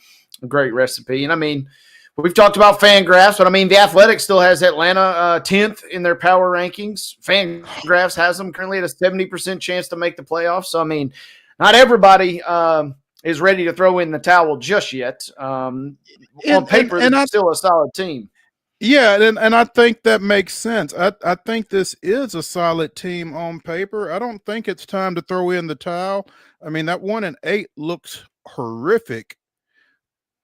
[SPEAKER 2] great recipe. And I mean, we've talked about FanGraphs, but I mean, the Athletics still has Atlanta 10th in their power rankings. FanGraphs has them currently at a 70% chance to make the playoffs. So, I mean, not everybody is ready to throw in the towel just yet. On paper, they're still a solid team.
[SPEAKER 1] Yeah, and I think that makes sense. I think this is a solid team on paper. I don't think it's time to throw in the towel. I mean, that 1-8 looks horrific.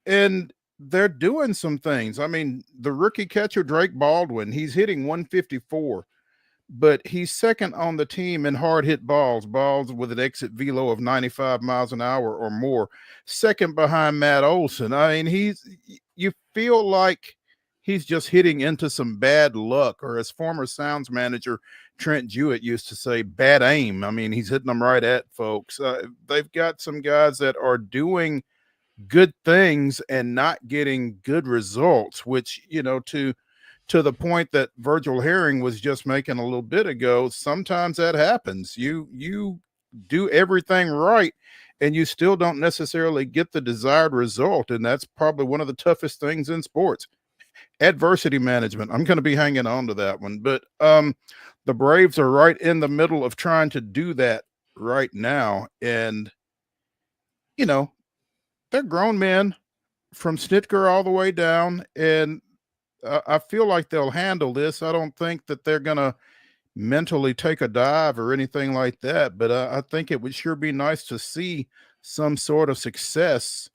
[SPEAKER 1] And they're doing some things. I mean, the rookie catcher, Drake Baldwin, he's hitting 154, but he's second on the team in hard hit balls with an exit velo of 95 miles an hour or more, second behind Matt Olson. I mean, you feel like he's just hitting into some bad luck, or as former Sounds manager Trent Jewett used to say, bad aim. I mean, he's hitting them right at folks. They've got some guys that are doing good things and not getting good results, which, you know, to the point that Virgil Herring was just making a little bit ago, sometimes that happens. You do everything right and you still don't necessarily get the desired result, and that's probably one of the toughest things in sports. Adversity management. I'm going to be hanging on to that one, but the Braves are right in the middle of trying to do that right now, and you know, they're grown men from Snitker all the way down, and I feel like they'll handle this. I don't think that they're going to mentally take a dive or anything like that, but I think it would sure be nice to see some sort of success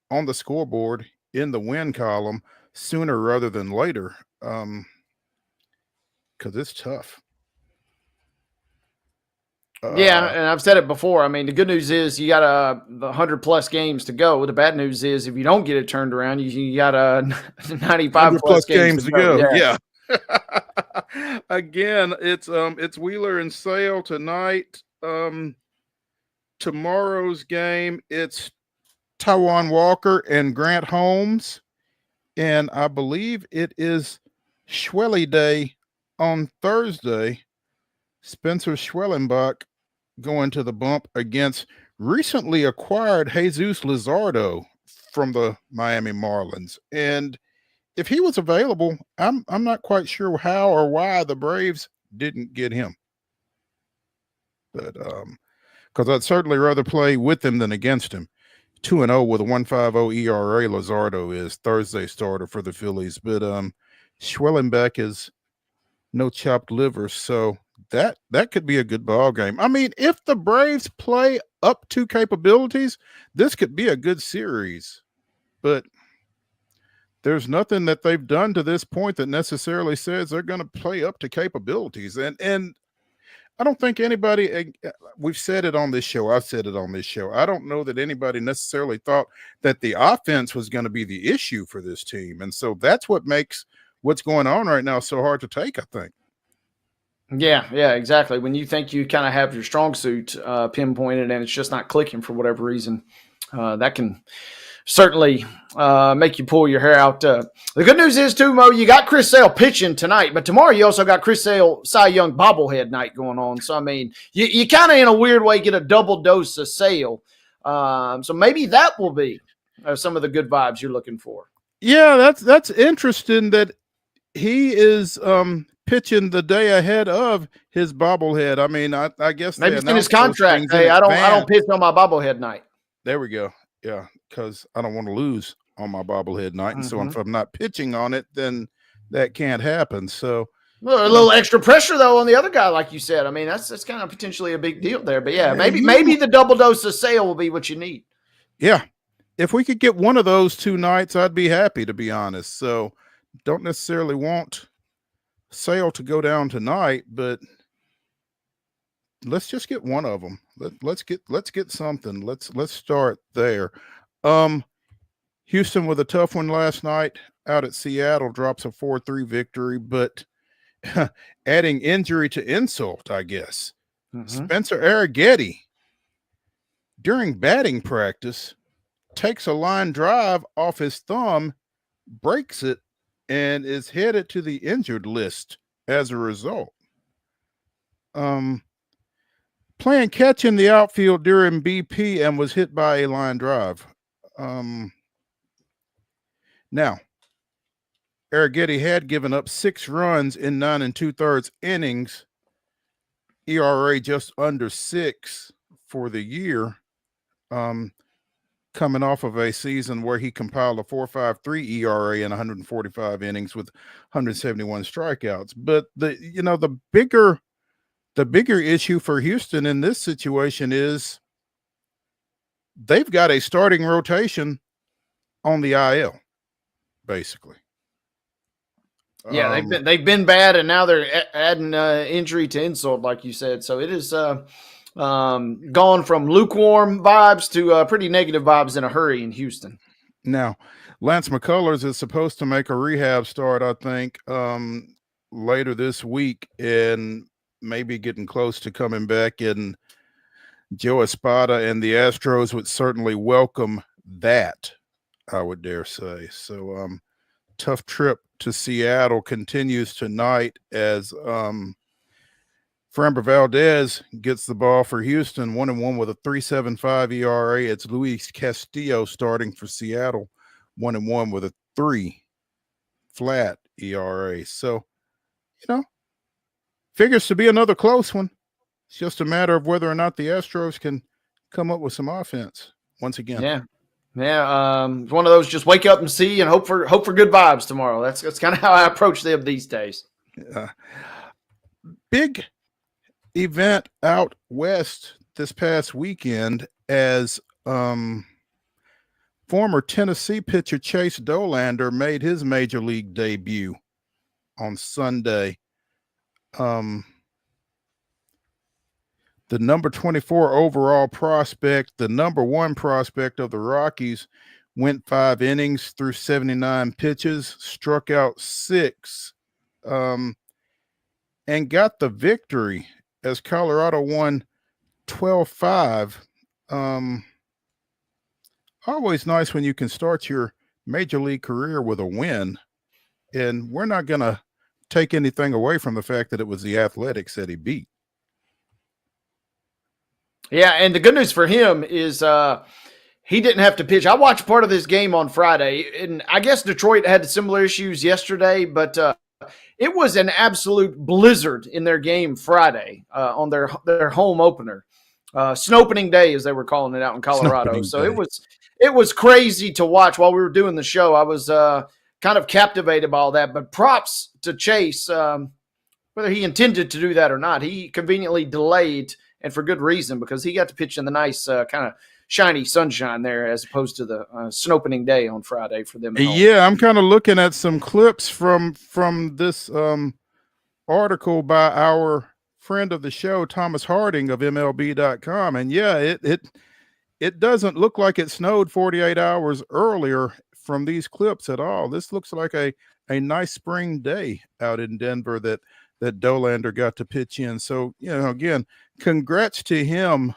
[SPEAKER 1] on the scoreboard in the win column sooner rather than later, because it's tough.
[SPEAKER 2] Yeah, and I've said it before. I mean, the good news is you got 100+ games to go. The bad news is if you don't get it turned around, you got 95+ games to go.
[SPEAKER 1] Yeah. Again, it's Wheeler and Sale tonight. Tomorrow's game, it's Taiwan Walker and Grant Holmes, and I believe it is Schwelly Day on Thursday. Spencer Schwellenbach going to the bump against recently acquired Jesus Luzardo from the Miami Marlins. And if he was available, I'm not quite sure how or why the Braves didn't get him. But because I'd certainly rather play with him than against him. 2-0 with a 1.50 ERA. Luzardo is Thursday starter for the Phillies, but Schwellenbach is no chopped liver, so that could be a good ball game. I mean, if the Braves play up to capabilities, this could be a good series. But there's nothing that they've done to this point that necessarily says they're going to play up to capabilities. And I don't think anybody, we've said it on this show, I've said it on this show, I don't know that anybody necessarily thought that the offense was going to be the issue for this team. And so that's what makes what's going on right now so hard to take, I think.
[SPEAKER 2] Yeah, exactly. When you think you kind of have your strong suit pinpointed and it's just not clicking for whatever reason, that can certainly make you pull your hair out. The good news is, too, Mo, you got Chris Sale pitching tonight, but tomorrow you also got Chris Sale Cy Young bobblehead night going on. So, I mean, you kind of, in a weird way, get a double dose of Sale. So maybe that will be some of the good vibes you're looking for.
[SPEAKER 1] Yeah, that's interesting that he is pitching the day ahead of his bobblehead. I mean, I guess
[SPEAKER 2] maybe it's in his contract. Hey, I don't pitch on my bobblehead night.
[SPEAKER 1] There we go. Yeah, because I don't want to lose on my bobblehead night, and so if I'm not pitching on it, then that can't happen. So
[SPEAKER 2] a little extra pressure though on the other guy, like you said. I mean, that's kind of potentially a big deal there. But yeah, maybe the double dose of Sale will be what you need.
[SPEAKER 1] Yeah, if we could get one of those 2 nights, I'd be happy, to be honest. So don't necessarily want Sale to go down tonight, but let's just get one of them. Let's get something. Let's start there. Houston with a tough one last night out at Seattle, drops a 4-3 victory, but adding injury to insult, I guess. Spencer Arrighetti, during batting practice, takes a line drive off his thumb, breaks it, and is headed to the injured list as a result. Playing catch in the outfield during BP and was hit by a line drive. Now, Arrighetti had given up 6 runs in 9 2/3 innings, ERA just under 6 for the year, coming off of a season where he compiled a 4.53 ERA in 145 innings with 171 strikeouts. But the bigger issue for Houston in this situation is they've got a starting rotation on the IL, basically.
[SPEAKER 2] Yeah, they've been bad, and now they're adding injury to insult, like you said. So it is gone from lukewarm vibes to pretty negative vibes in a hurry in Houston.
[SPEAKER 1] Now, Lance McCullers is supposed to make a rehab start, I think, later this week, and maybe getting close to coming back. And Joe Espada and the Astros would certainly welcome that, I would dare say. So, tough trip to Seattle continues tonight as Framber Valdez gets the ball for Houston, 1-1 with a 3.75 ERA. It's Luis Castillo starting for Seattle, 1-1 with a 3 flat ERA. So, figures to be another close one. It's just a matter of whether or not the Astros can come up with some offense once again.
[SPEAKER 2] Yeah. One of those just wake up and see and hope for good vibes tomorrow. That's kind of how I approach them these days.
[SPEAKER 1] Big event out west this past weekend as former Tennessee pitcher Chase Dolander made his major league debut on Sunday. The number 24 overall prospect, the number 1 prospect of the Rockies, went 5 innings through 79 pitches, struck out 6, and got the victory as Colorado won 12-5. Always nice when you can start your major league career with a win. And we're not going to take anything away from the fact that it was the Athletics that he beat.
[SPEAKER 2] Yeah, and the good news for him is he didn't have to pitch. I watched part of this game on Friday, and I guess Detroit had similar issues yesterday, but it was an absolute blizzard in their game Friday on their home opener. Snopening day, as they were calling it out in Colorado. So it was crazy to watch while we were doing the show. I was kind of captivated by all that, but props to Chase, whether he intended to do that or not. He conveniently delayed, and for good reason, because he got to pitch in the nice kind of shiny sunshine there as opposed to the snopening day on Friday for them.
[SPEAKER 1] Yeah, I'm kind of looking at some clips from this article by our friend of the show, Thomas Harding of MLB.com. And yeah, it doesn't look like it snowed 48 hours earlier from these clips at all. This looks like a nice spring day out in Denver that Dolander got to pitch in. So, again, congrats to him.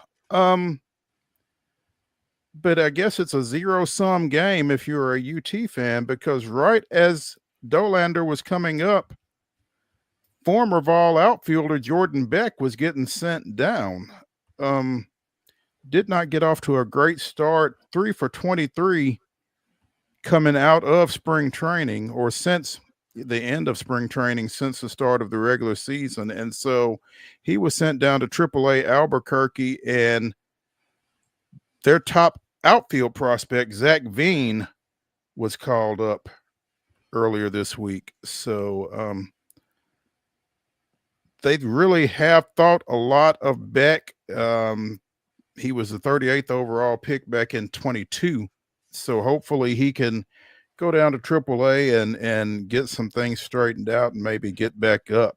[SPEAKER 1] but I guess it's a zero-sum game if you're a UT fan, because right as Dolander was coming up, former Vol outfielder Jordan Beck was getting sent down. Did not get off to a great start. 3 for 23 coming out of spring training, or since the end of spring training, since the start of the regular season. And so he was sent down to AAA Albuquerque, and their top outfield prospect, Zach Veen, was called up earlier this week. So they really have thought a lot of Beck. He was the 38th overall pick back in 22. So hopefully he can go down to AAA and get some things straightened out and maybe get back up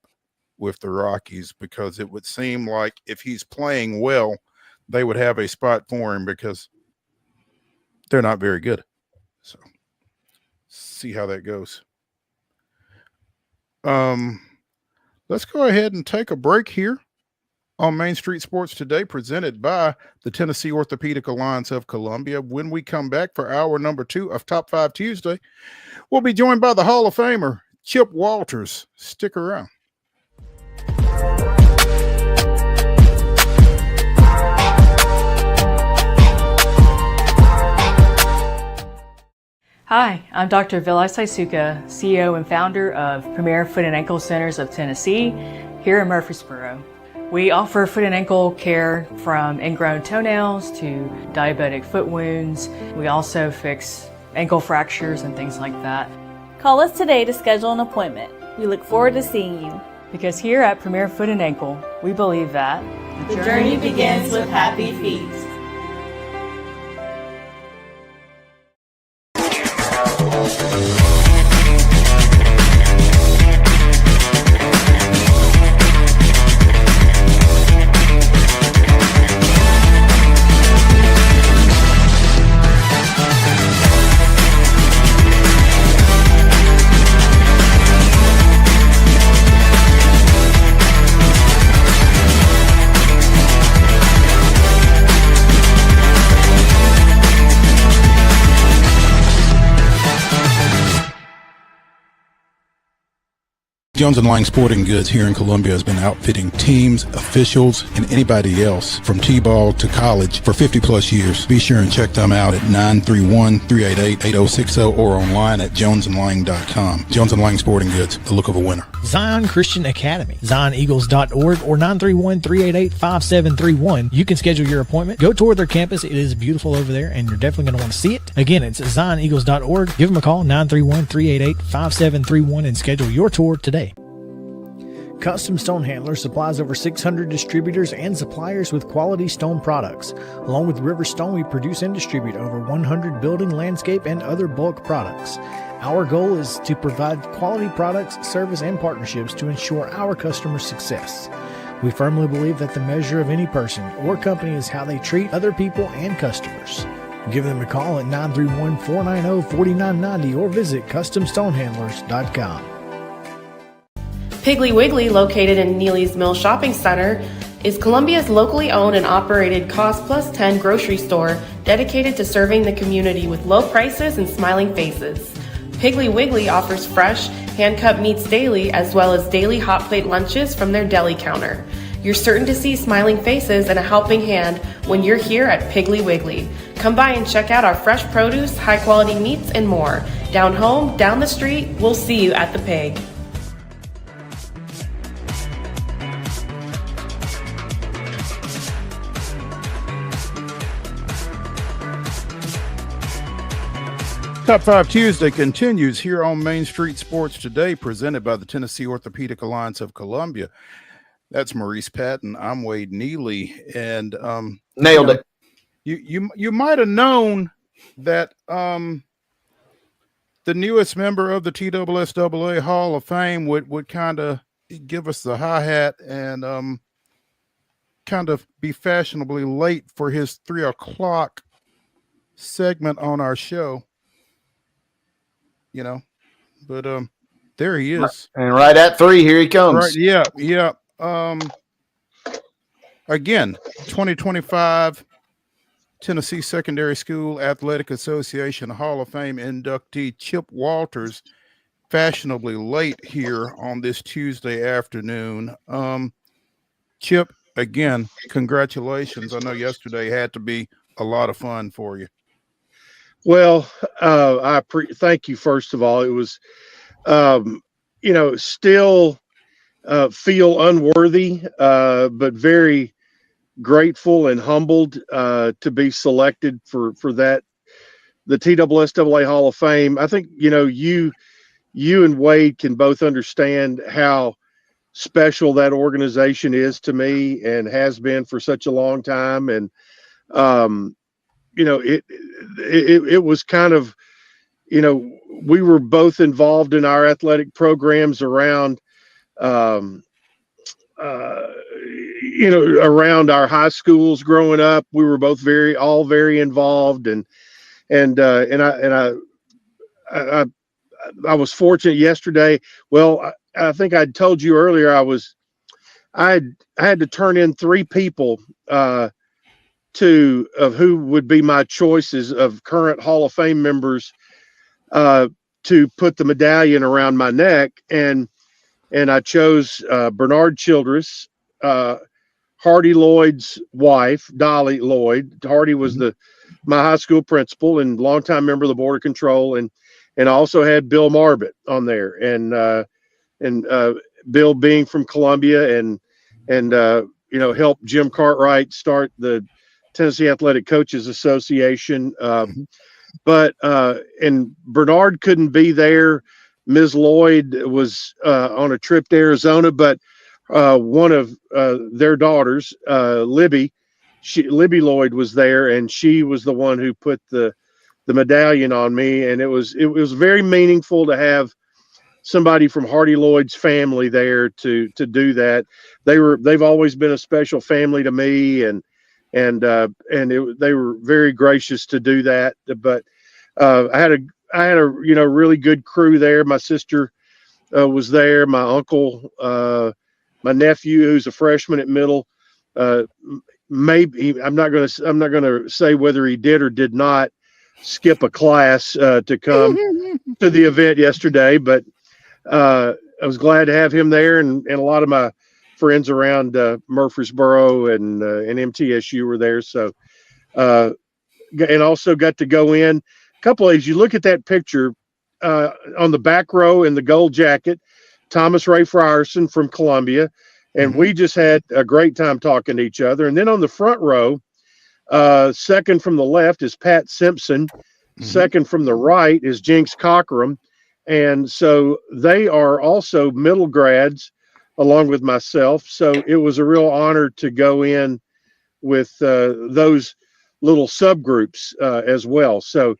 [SPEAKER 1] with the Rockies, because it would seem like if he's playing well, they would have a spot for him, because they're not very good. So see how that goes. Let's go ahead and take a break here on Main Street Sports Today, presented by the Tennessee Orthopedic Alliance of Columbia. When we come back for hour number 2 of Top 5 Tuesday, we'll be joined by the Hall of Famer, Chip Walters. Stick around.
[SPEAKER 11] Hi, I'm Dr. Vilay Saisuka, CEO and founder of Premier Foot and Ankle Centers of Tennessee here in Murfreesboro. We offer foot and ankle care from ingrown toenails to diabetic foot wounds. We also fix ankle fractures and things like that.
[SPEAKER 12] Call us today to schedule an appointment. We look forward to seeing you.
[SPEAKER 11] Because here at Premier Foot and Ankle, we believe that
[SPEAKER 12] the journey begins with happy feet.
[SPEAKER 1] Jones & Lang Sporting Goods here in Columbia has been outfitting teams, officials, and anybody else from T-ball to college for 50 plus years. Be sure and check them out at 931-388-8060 or online at jonesandlang.com. Jones & Lang Sporting Goods, the look of a winner.
[SPEAKER 4] Zion Christian Academy, zioneagles.org or 931-388-5731. You can schedule your appointment. Go tour their campus. It is beautiful over there, and you're definitely going to want to see it. Again, it's zioneagles.org. Give them a call, 931-388-5731, and schedule your tour today. Custom Stone Handler supplies over 600 distributors and suppliers with quality stone products. Along with River Stone, we produce and distribute over 100 building, landscape, and other bulk products. Our goal is to provide quality products, service, and partnerships to ensure our customers' success. We firmly believe that the measure of any person or company is how they treat other people and customers. Give them a call at 931-490-4990 or visit CustomStonehandlers.com.
[SPEAKER 13] Piggly Wiggly, located in Neely's Mill Shopping Center, is Columbia's locally owned and operated Cost Plus 10 grocery store dedicated to serving the community with low prices and smiling faces. Piggly Wiggly offers fresh, hand-cut meats daily, as well as daily hot plate lunches from their deli counter. You're certain to see smiling faces and a helping hand when you're here at Piggly Wiggly. Come by and check out our fresh produce, high-quality meats, and more. Down home, down the street, we'll see you at the Pig.
[SPEAKER 1] Top 5 Tuesday continues here on Main Street Sports Today, presented by the Tennessee Orthopedic Alliance of Columbia. That's Maurice Patton. I'm Wade Neely, and
[SPEAKER 2] nailed it.
[SPEAKER 1] You might have known that the newest member of the TSSAA Hall of Fame would kind of give us the hi-hat and kind of be fashionably late for his 3 o'clock segment on our show. You know, but there he is.
[SPEAKER 2] And right at 3, here he comes.
[SPEAKER 1] Right, yeah. Again, 2025 Tennessee Secondary School Athletic Association Hall of Fame inductee Chip Walters fashionably late here on this Tuesday afternoon. Chip, again, congratulations. I know yesterday had to be a lot of fun for you.
[SPEAKER 14] Well, thank you, first of all. It was, still feel unworthy, but very grateful and humbled to be selected for that, the TSSAA Hall of Fame. I think, you and Wade can both understand how special that organization is to me and has been for such a long time. And, it was kind of, we were both involved in our athletic programs around, around our high schools growing up. We were both all very involved, and I was fortunate yesterday. Well, I think I told you earlier, I had to turn in 3 people of who would be my choices of current Hall of Fame members to put the medallion around my neck, and I chose Bernard Childress, Hardy Lloyd's wife, Dolly Lloyd. Hardy was my high school principal and longtime member of the Board of Control, and I also had Bill Marbett on there, and Bill being from Columbia and helped Jim Cartwright start the Tennessee Athletic Coaches Association. But Bernard couldn't be there. Ms. Lloyd was on a trip to Arizona, but one of their daughters, Libby Lloyd, was there, and she was the one who put the medallion on me, and it was very meaningful to have somebody from Hardy Lloyd's family there to do that. They've always been a special family to me, and they were very gracious to do that. But I had a really good crew there. My sister was there. My uncle, my nephew, who's a freshman at middle. Maybe I'm not going to say whether he did or did not skip a class to come to the event yesterday, but I was glad to have him there, and a lot of my friends around Murfreesboro and MTSU were there. So, and also got to go in. A couple of days, you look at that picture on the back row in the gold jacket, Thomas Ray Frierson from Columbia, and we just had a great time talking to each other. And then on the front row, second from the left is Pat Simpson, second from the right is Jinx Cockrum, and so they are also middle grads along with myself. So it was a real honor to go in with those little subgroups as well. So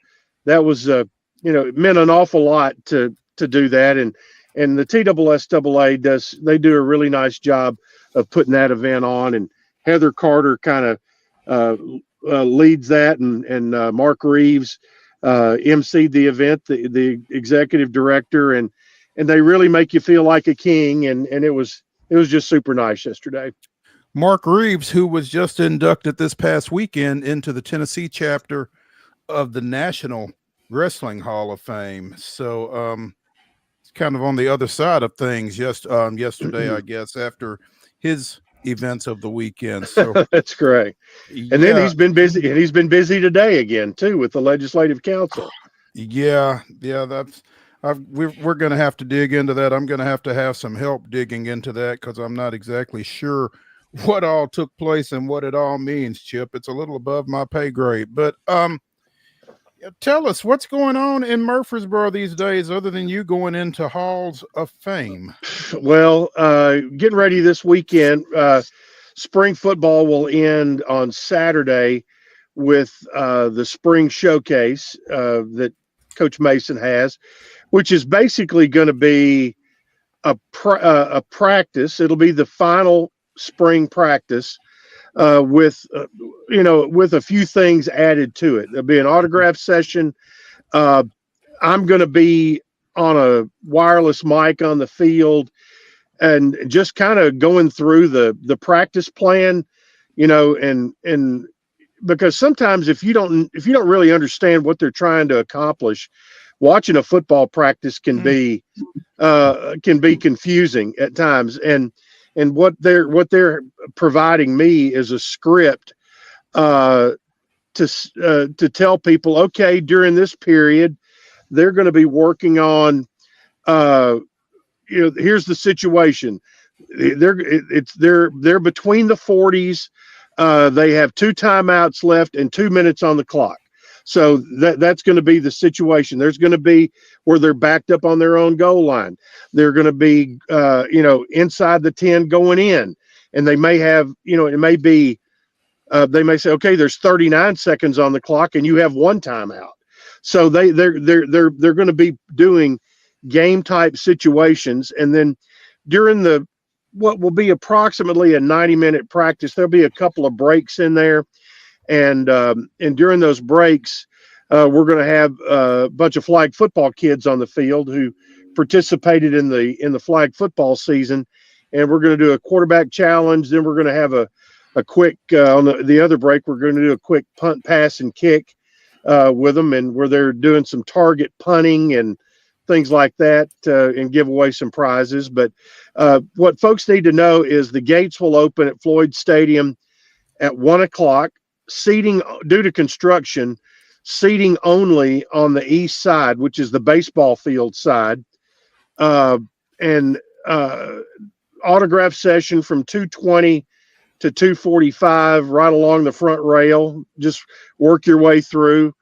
[SPEAKER 14] that was, it meant an awful lot to do that. And the TSSAA they do a really nice job of putting that event on. And Heather Carter kind of leads that, and Mark Reeves emceed the event, the executive director, and they really make you feel like a king. And it was just super nice yesterday.
[SPEAKER 1] Mark Reeves, who was just inducted this past weekend into the Tennessee chapter of the National Wrestling Hall of Fame. So it's kind of on the other side of things yesterday, I guess, after his events of the weekend. So
[SPEAKER 14] that's correct. And then he's been busy, and he's been busy today again too with the Legislative Council.
[SPEAKER 1] Yeah, that's we're going to have to dig into that. I'm going to have some help digging into that, because I'm not exactly sure what all took place and what it all means, Chip. It's a little above my pay grade. But tell us what's going on in Murfreesboro these days, other than you going into Halls of Fame.
[SPEAKER 14] Well, getting ready this weekend. Spring football will end on Saturday with the spring showcase that Coach Mason has, which is basically going to be a practice. It'll be the final spring practice with a few things added to it. There'll be an autograph session. I'm going to be on a wireless mic on the field and just kind of going through the practice plan, and because sometimes if you don't really understand what they're trying to accomplish, watching a football practice can be confusing at times. And what they're providing me is a script to tell people, okay, during this period, they're going to be working on, here's the situation. They're between the 40s. They have 2 timeouts left and 2 minutes on the clock. So that's going to be the situation. There's going to be where they're backed up on their own goal line. They're going to be, inside the 10 going in, and they may have, it may be, they may say, okay, there's 39 seconds on the clock and you have 1 timeout. So they're going to be doing game type situations. And then during what will be approximately a 90-minute practice, there'll be a couple of breaks in there. And during those breaks, we're going to have a bunch of flag football kids on the field who participated in the flag football season. And we're going to do a quarterback challenge. Then we're going to have a quick, on the other break, we're going to do a quick punt, pass, and kick with them, and where they're doing some target punting and things like that, and give away some prizes. But what folks need to know is the gates will open at Floyd Stadium at 1 o'clock. Seating, due to construction, seating only on the east side, which is the baseball field side, and autograph session from 2:20 to 2:45 right along the front rail. Just work your way through.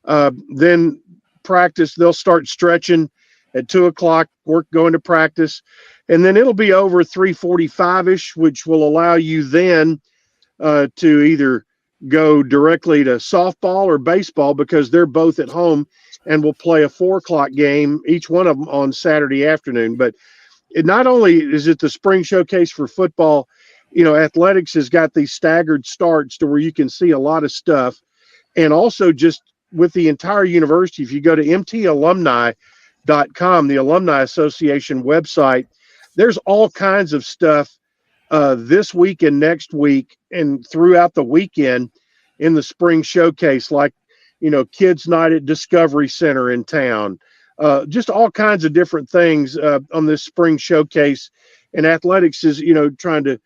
[SPEAKER 14] Then practice, they'll start stretching at 2 o'clock, going to practice, and then it'll be over 3:45-ish, which will allow you then to either go directly to softball or baseball, because they're both at home, and we'll play a 4 o'clock game, each one of them on Saturday afternoon. But it not only is it the spring showcase for football, athletics has got these staggered starts to where you can see a lot of stuff. And also just with the entire university, if you go to mtalumni.com, the Alumni Association website, there's all kinds of stuff this week and next week and throughout the weekend in the spring showcase, like, Kids Night at Discovery Center in town, just all kinds of different things on this spring showcase. And athletics is, trying to,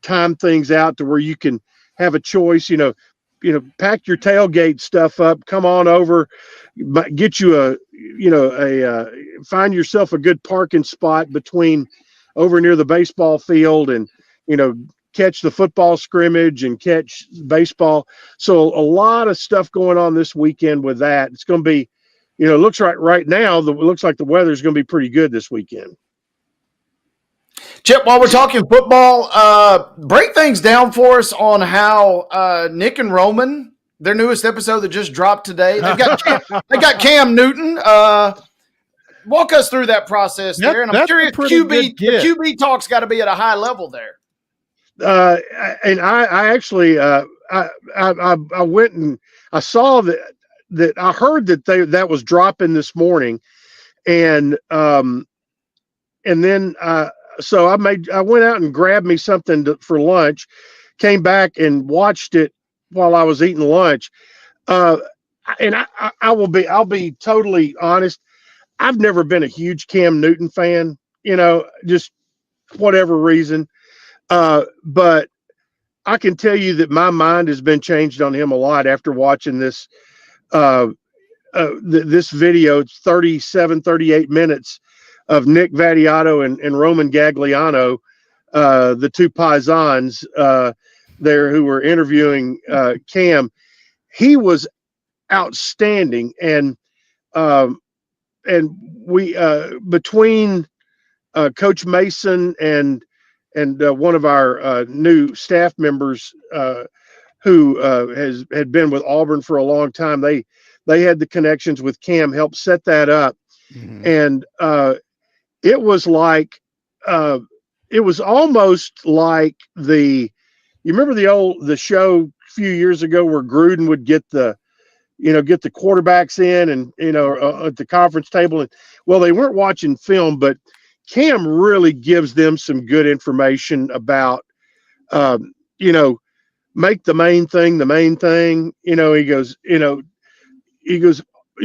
[SPEAKER 14] time things out to where you can have a choice, pack your tailgate stuff up, come on over, get you find yourself a good parking spot between over near the baseball field, and, catch the football scrimmage and catch baseball. So a lot of stuff going on this weekend with that. It's going to be, it looks right now, it looks like the weather is going to be pretty good this weekend.
[SPEAKER 2] Chip, while we're talking football, break things down for us on how Nick and Roman, their newest episode that just dropped today, they got Cam Newton. Walk us through that process there, and I'm curious. QB talk's got to be at a high level there.
[SPEAKER 14] And I actually I went and I saw that I heard that was dropping this morning, and then so I went out and grabbed me something for lunch, came back and watched it while I was eating lunch. And I'll be totally honest. I've never been a huge Cam Newton fan, just whatever reason. But I can tell you that my mind has been changed on him a lot after watching this, this video. It's 38 minutes of Nick Vattiato and Roman Gagliano, the two paisans there who were interviewing Cam. He was outstanding, and we between Coach Mason and one of our new staff members who had been with Auburn for a long time, they had the connections with Cam, helped set that up. Mm-hmm. And it was like it was almost like you remember the show a few years ago where Gruden would get the quarterbacks in and at the conference table, and well, they weren't watching film, but Cam really gives them some good information about make the main thing the main thing. He goes, he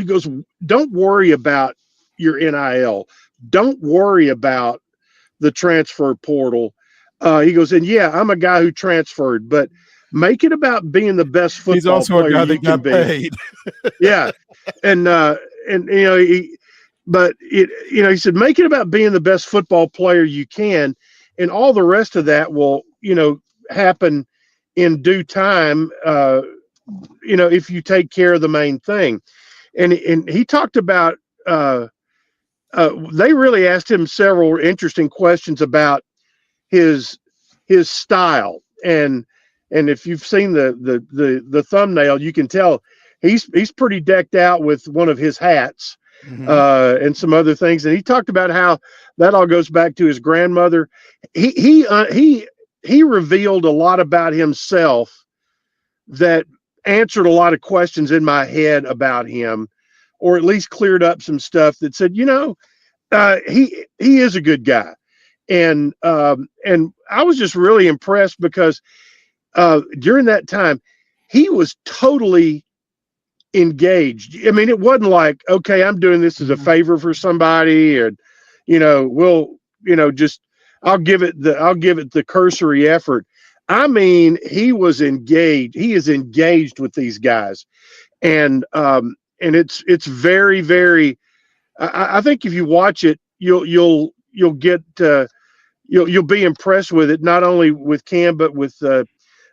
[SPEAKER 14] goes, don't worry about your NIL. Don't worry about the transfer portal. He goes, and yeah, I'm a guy who transferred, but make it about being the best football
[SPEAKER 1] He's also
[SPEAKER 14] player
[SPEAKER 1] a guy
[SPEAKER 14] you
[SPEAKER 1] that
[SPEAKER 14] can
[SPEAKER 1] got
[SPEAKER 14] be.
[SPEAKER 1] paid.
[SPEAKER 14] Yeah. And he said, make it about being the best football player you can. And all the rest of that will, happen in due time. If you take care of the main thing. And he talked about, they really asked him several interesting questions about his style. And if you've seen the thumbnail, you can tell he's pretty decked out with one of his hats, and some other things. And he talked about how that all goes back to his grandmother. He revealed a lot about himself that answered a lot of questions in my head about him, or at least cleared up some stuff that said, he is a good guy. And I was just really impressed because during that time, he was totally engaged. I mean, it wasn't like, okay, I'm doing this as a favor for somebody, and I'll give it the cursory effort. I mean, he was engaged. He is engaged with these guys, and it's very, very. I think if you watch it, you'll get you'll be impressed with it, not only with Cam but with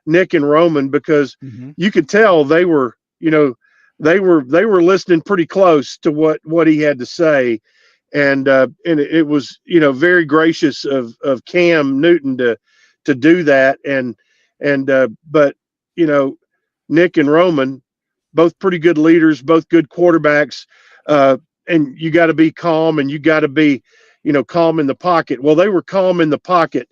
[SPEAKER 14] Nick and Roman, because you could tell they were listening pretty close to what he had to say, and it was very gracious of Cam Newton to do that, but Nick and Roman, both pretty good leaders, both good quarterbacks, and you got to be calm, and you got to be calm in the pocket. Well, they were calm in the pocket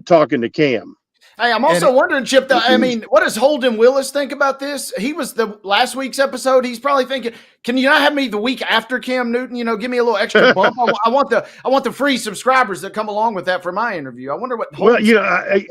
[SPEAKER 14] talking to Cam.
[SPEAKER 2] Hey, I'm also wondering, Chip, I mean, what does Holden Willis think about this? He was the last week's episode. He's probably thinking, can you not have me the week after Cam Newton? Give me a little extra bump. I want the free subscribers that come along with that for my interview. I wonder what Holden's
[SPEAKER 14] I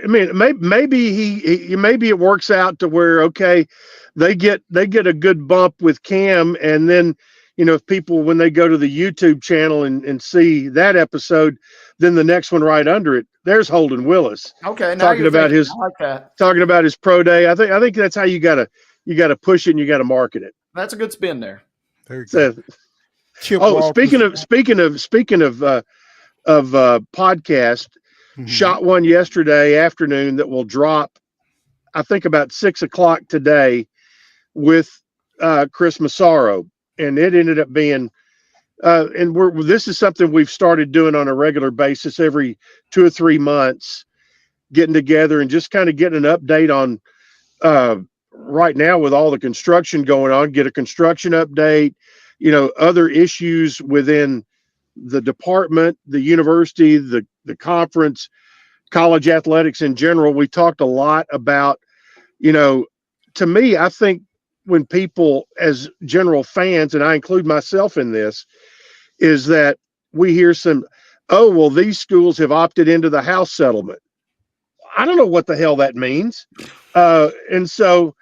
[SPEAKER 14] mean, maybe it works out to where, okay, they get a good bump with Cam, and then if people, when they go to the YouTube channel and see that episode, then the next one right under it, there's Holden Willis.
[SPEAKER 2] Okay, now talking about
[SPEAKER 14] his pro day. I think that's how you gotta push it, and you gotta market it.
[SPEAKER 2] That's a good spin there.
[SPEAKER 1] There you
[SPEAKER 14] go. Speaking of podcast, shot one yesterday afternoon that will drop, I think, about 6:00 today with Chris Massaro, and it ended up being. This is something we've started doing on a regular basis every 2 or 3 months, getting together and just kind of getting an update on right now with all the construction going on, get a construction update, other issues within the department, the university, the conference, college athletics in general. We talked a lot about, to me, I think when people as general fans, and I include myself in this, is that we hear these schools have opted into the House settlement. I don't know what the hell that means. And so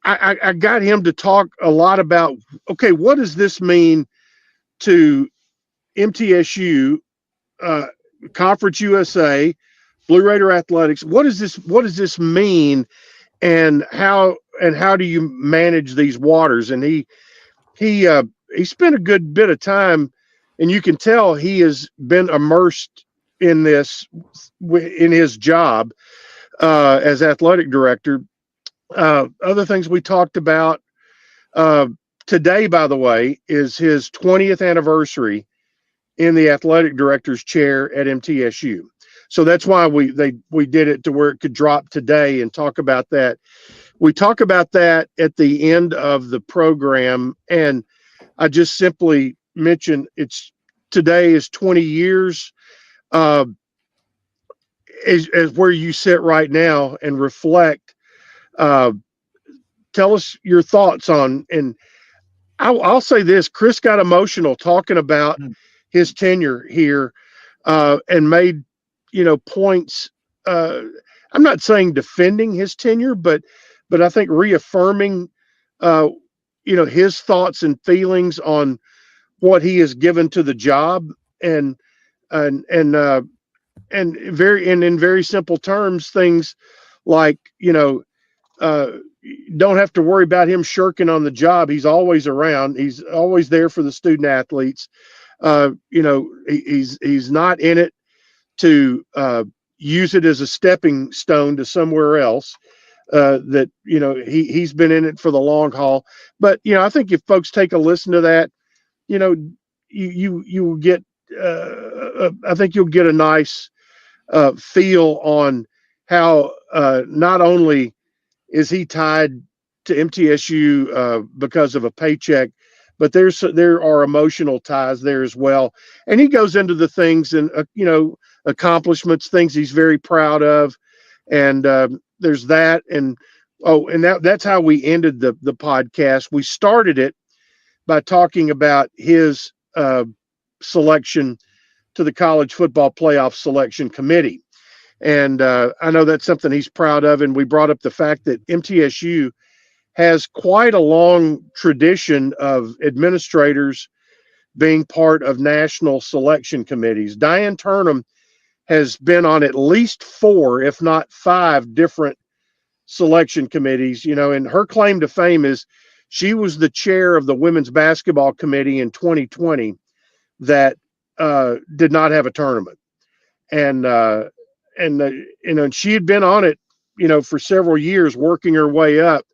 [SPEAKER 14] I got him to talk a lot about, okay, what does this mean to MTSU, Conference USA, Blue Raider Athletics? What does this mean, and how do you manage these waters? And he spent a good bit of time, and you can tell he has been immersed in this in his job as athletic director. Other things we talked about today, by the way, is his 20th anniversary in the athletic director's chair at MTSU. So that's why we did it to where it could drop today and talk about that. We talk about that at the end of the program, and I just simply mentioned today is 20 years as where you sit right now and reflect. Tell us your thoughts on, and I'll say this: Chris got emotional talking about his tenure here, and made points. I'm not saying defending his tenure, but I think reaffirming, his thoughts and feelings on what he has given to the job, and in very simple terms, things like, don't have to worry about him shirking on the job. He's always around. He's always there for the student athletes. He's not in it to use it as a stepping stone to somewhere else. He's been in it for the long haul. But I think if folks take a listen to that, you will get. I think you'll get a nice feel on how not only is he tied to MTSU because of a paycheck, but there are emotional ties there as well. And he goes into the things and accomplishments, things he's very proud of, and there's that. And that's how we ended the podcast. We started it by talking about his selection to the college football playoff selection committee. And I know that's something he's proud of. And we brought up the fact that MTSU has quite a long tradition of administrators being part of national selection committees. Diane Turnham has been on at least 4, if not 5 different selection committees, and her claim to fame is she was the chair of the women's basketball committee in 2020 that did not have a tournament. And she had been on it, for several years, working her way up.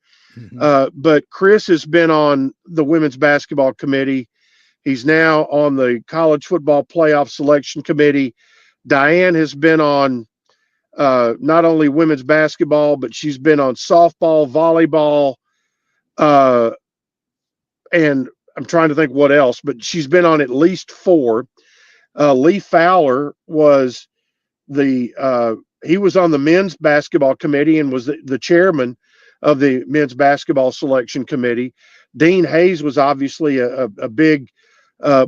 [SPEAKER 14] But Chris has been on the women's basketball committee. He's now on the college football playoff selection committee. Diane has been on not only women's basketball, but she's been on softball, volleyball, and I'm trying to think what else, but she's been on at least 4. Lee Fowler was he was on the men's basketball committee and was the chairman of the men's basketball selection committee. Dean Hayes was obviously a big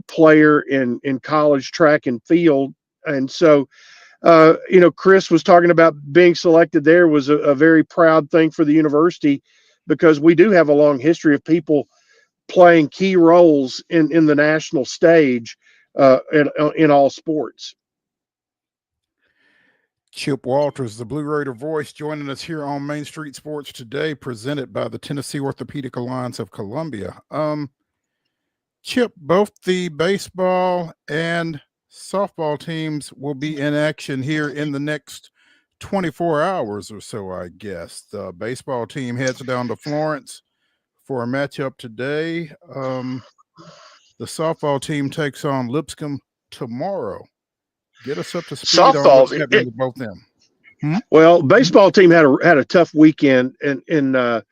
[SPEAKER 14] player in college track and field. And so, Chris was talking about being selected there was a very proud thing for the university, because we do have a long history of people playing key roles in the national stage in all sports.
[SPEAKER 1] Chip Walters, the Blue Raider voice, joining us here on Main Street Sports today, presented by the Tennessee Orthopedic Alliance of Columbia. Chip, both the baseball and softball teams will be in action here in the next 24 hours or so, I guess. The baseball team heads down to Florence for a matchup today. The softball team takes on Lipscomb tomorrow. Get us up to speed on what's happening with both them.
[SPEAKER 14] Well, baseball team had a tough weekend in up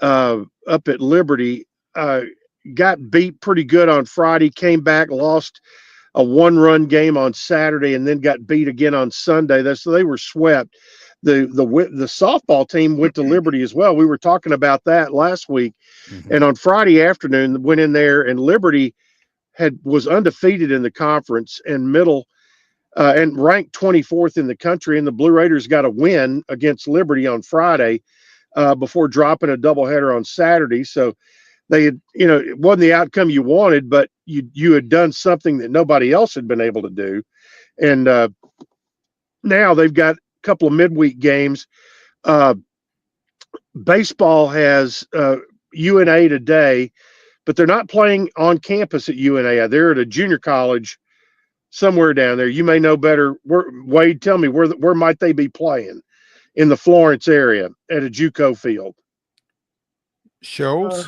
[SPEAKER 14] at Liberty. Got beat pretty good on Friday, came back, lost a 1-run game on Saturday, and then got beat again on Sunday. So they were swept. The softball team went to Liberty as well. We were talking about that last week. And on Friday afternoon, went in there, and Liberty was undefeated in the conference and and ranked 24th in the country. And the Blue Raiders got a win against Liberty on Friday before dropping a doubleheader on Saturday. So they had, it wasn't the outcome you wanted, but you had done something that nobody else had been able to do. And now they've got a couple of midweek games. Baseball has UNA today, but they're not playing on campus at UNA. They're at a junior college somewhere down there. You may know better. Wade, tell me, where might they be playing? In the Florence area at a JUCO field.
[SPEAKER 1] Shows?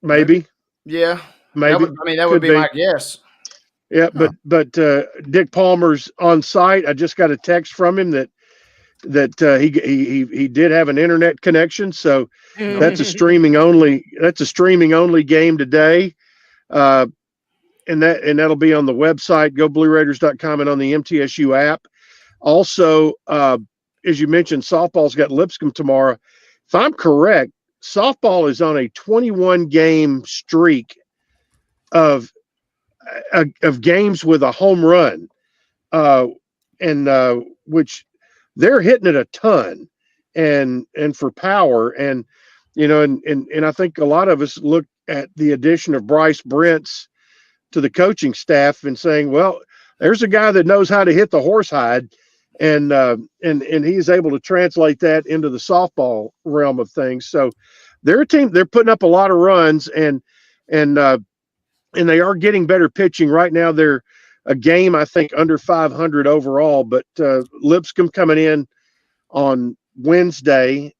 [SPEAKER 14] Maybe.
[SPEAKER 2] Yeah.
[SPEAKER 14] Maybe.
[SPEAKER 2] That would be my guess.
[SPEAKER 14] Yeah, but Dick Palmer's on site. I just got a text from him that he did have an internet connection, so that's a streaming only game today. And that'll be on the website, goblueraiders.com, and on the MTSU app. Also, as you mentioned, softball's got Lipscomb tomorrow. If I'm correct, softball is on a 21-game streak of games with a home run, which they're hitting it a ton, and for power, and and I think a lot of us look at the addition of Bryce Brent's to the coaching staff and saying, well, there's a guy that knows how to hit the horsehide, and he's able to translate that into the softball realm of things. So they're a team. They're putting up a lot of runs, and they are getting better pitching right now. They're a game, I think, under 500 overall, but Lipscomb coming in on Wednesday,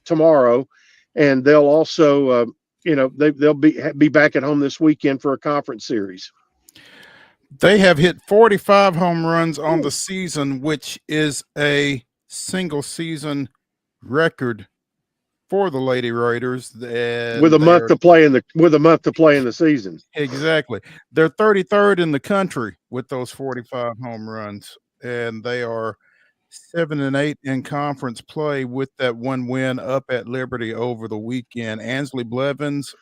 [SPEAKER 14] tomorrow, and they'll also they'll be back at home this weekend for a conference series.
[SPEAKER 1] They have hit 45 home runs on the season, which is a single season record for the Lady Raiders.
[SPEAKER 14] With a month to play in the season.
[SPEAKER 1] Exactly. They're 33rd in the country with those 45 home runs, and they are 7-8 in conference play with that one win up at Liberty over the weekend. Ansley Blevins,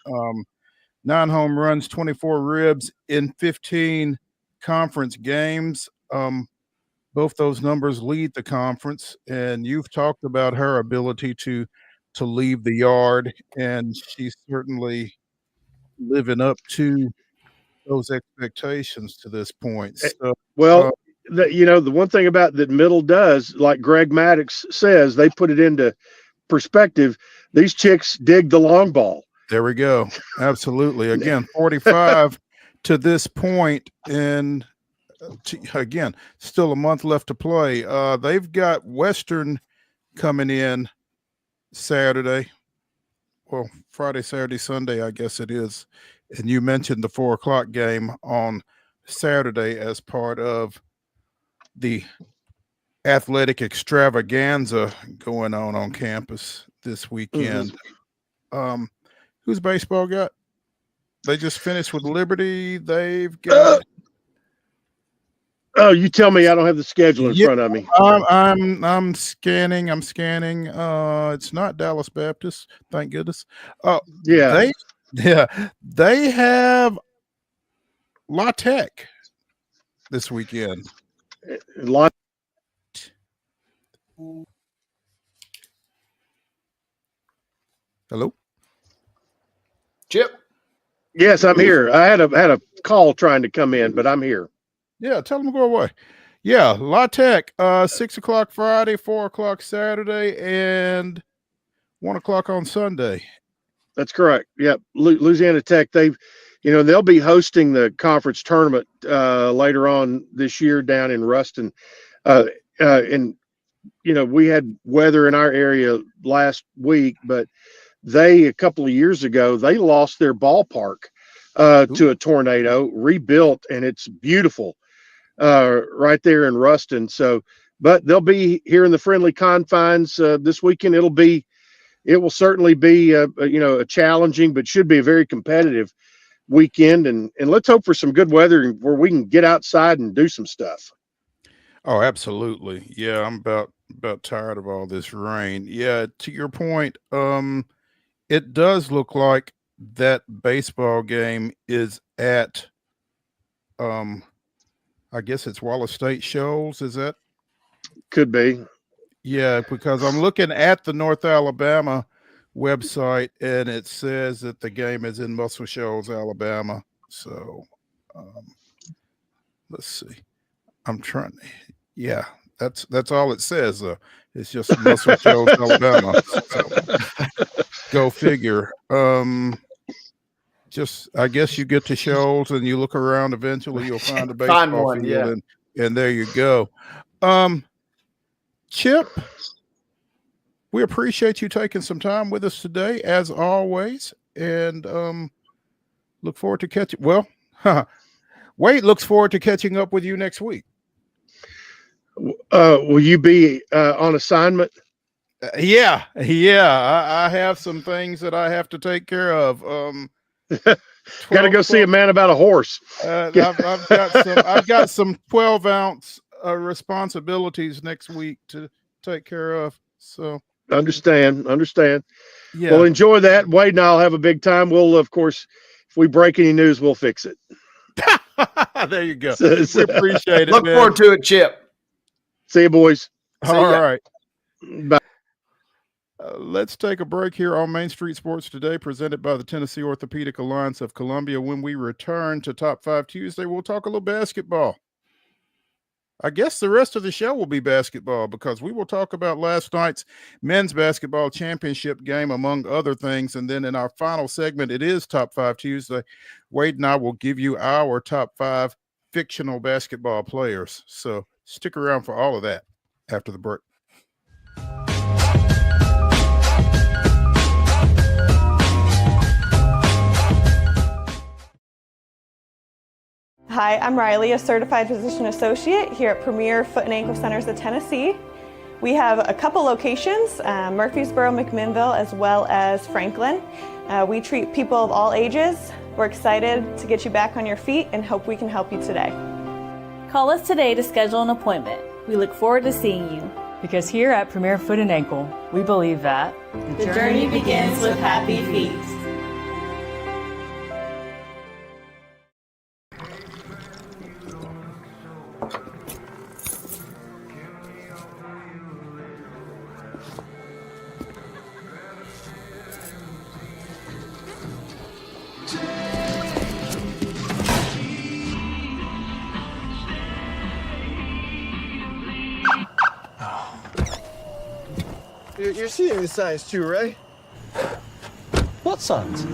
[SPEAKER 1] 9 home runs, 24 ribs in 15 conference games. Both those numbers lead the conference, and you've talked about her ability to leave the yard, and she's certainly living up to those expectations to this point. So,
[SPEAKER 14] the one thing about that Middle does, like Greg Maddox says, they put it into perspective. These chicks dig the long ball.
[SPEAKER 1] There we go. Absolutely. Again, 45 to this point, and again, still a month left to play. They've got Western coming in Saturday. Well, Friday, Saturday, Sunday, I guess it is. And you mentioned the 4:00 game on Saturday as part of the athletic extravaganza going on campus this weekend. Who's baseball got? They just finished with Liberty. They've got.
[SPEAKER 14] Oh, you tell me. I don't have the schedule in front of me.
[SPEAKER 1] I'm scanning. It's not Dallas Baptist, thank goodness.
[SPEAKER 14] Yeah.
[SPEAKER 1] They have La Tech this weekend. Hello,
[SPEAKER 2] Chip.
[SPEAKER 14] Yes, I'm here. I had a call trying to come in, but I'm here.
[SPEAKER 1] Yeah, tell them to go away. Yeah, La Tech, 6 o'clock Friday, 4 o'clock Saturday, and 1 o'clock on Sunday.
[SPEAKER 14] That's correct. Yep, Louisiana Tech. They'll be hosting the conference tournament later on this year down in Ruston. We had weather in our area last week, but a couple of years ago, they lost their ballpark to a tornado, rebuilt, and it's beautiful right there in Ruston. So, but they'll be here in the friendly confines this weekend. It will certainly be a challenging, but should be a very competitive weekend. And let's hope for some good weather where we can get outside and do some stuff.
[SPEAKER 1] Oh, absolutely. Yeah, I'm about tired of all this rain. Yeah, to your point, it does look like that baseball game is at I guess it's Wallace State Shoals, is that?
[SPEAKER 14] Could be.
[SPEAKER 1] Yeah, because I'm looking at the North Alabama website, and it says that the game is in Muscle Shoals, Alabama. So let's see. I'm trying. Yeah, that's all it says. It's just Muscle Shoals, Alabama. So, go figure. I guess you get to Shoals and you look around. Eventually, you'll find a baseball field, and there you go. Chip, we appreciate you taking some time with us today, as always, and look forward to catching. Well, Wade looks forward to catching up with you next week.
[SPEAKER 14] Will you be on assignment?
[SPEAKER 1] Yeah. I have some things that I have to take care of.
[SPEAKER 14] Got to go see a man about a horse.
[SPEAKER 1] I've got some 12-ounce responsibilities next week to take care of. So
[SPEAKER 14] understand.
[SPEAKER 1] Yeah.
[SPEAKER 14] Well, enjoy that. Wade and I'll have a big time. We'll, of course, if we break any news, we'll fix it.
[SPEAKER 1] There you go. We appreciate it.
[SPEAKER 2] Look forward to it, Chip.
[SPEAKER 14] See you, boys.
[SPEAKER 1] All right.
[SPEAKER 14] Bye.
[SPEAKER 1] Let's take a break here on Main Street Sports Today, presented by the Tennessee Orthopedic Alliance of Columbia. When we return to Top 5 Tuesday, we'll talk a little basketball. I guess the rest of the show will be basketball because we will talk about last night's men's basketball championship game, among other things. And then in our final segment, it is Top 5 Tuesday. Wade and I will give you our top 5 fictional basketball players. So stick around for all of that after the break.
[SPEAKER 15] Hi, I'm Riley, a certified physician associate here at Premier Foot and Ankle Centers of Tennessee. We have a couple locations, Murfreesboro, McMinnville, as well as Franklin. We treat people of all ages. We're excited to get you back on your feet and hope we can help you today.
[SPEAKER 12] Call us today to schedule an appointment. We look forward to seeing you.
[SPEAKER 11] Because here at Premier Foot and Ankle, we believe that
[SPEAKER 12] the journey begins with happy feet.
[SPEAKER 5] You're seeing the signs too, right?
[SPEAKER 6] What signs?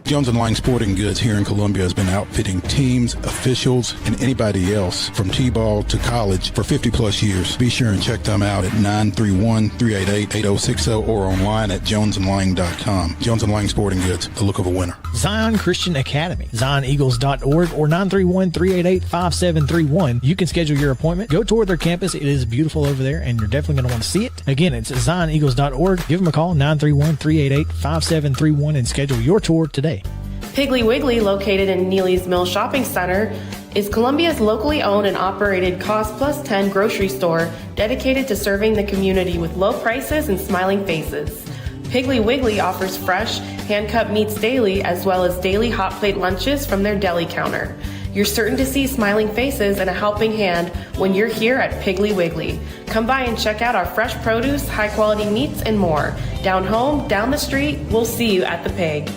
[SPEAKER 1] Jones & Lang Sporting Goods here in Columbia has been outfitting teams, officials, and anybody else from T-ball to college for 50 plus years. Be sure and check them out at 931-388-8060 or online at jonesandlang.com. Jones & Lang Sporting Goods, the look of a winner.
[SPEAKER 4] Zion Christian Academy, zioneagles.org or 931-388-5731. You can schedule your appointment. Go tour their campus. It is beautiful over there, and you're definitely going to want to see it. Again, it's zioneagles.org. Give them a call, 931-388-5731, and schedule your tour today.
[SPEAKER 13] Piggly Wiggly, located in Neely's Mill Shopping Center, is Columbia's locally owned and operated Cost Plus 10 grocery store dedicated to serving the community with low prices and smiling faces. Piggly Wiggly offers fresh, hand-cut meats daily, as well as daily hot plate lunches from their deli counter. You're certain to see smiling faces and a helping hand when you're here at Piggly Wiggly. Come by and check out our fresh produce, high-quality meats, and more. Down home, down the street, we'll see you at the Pig.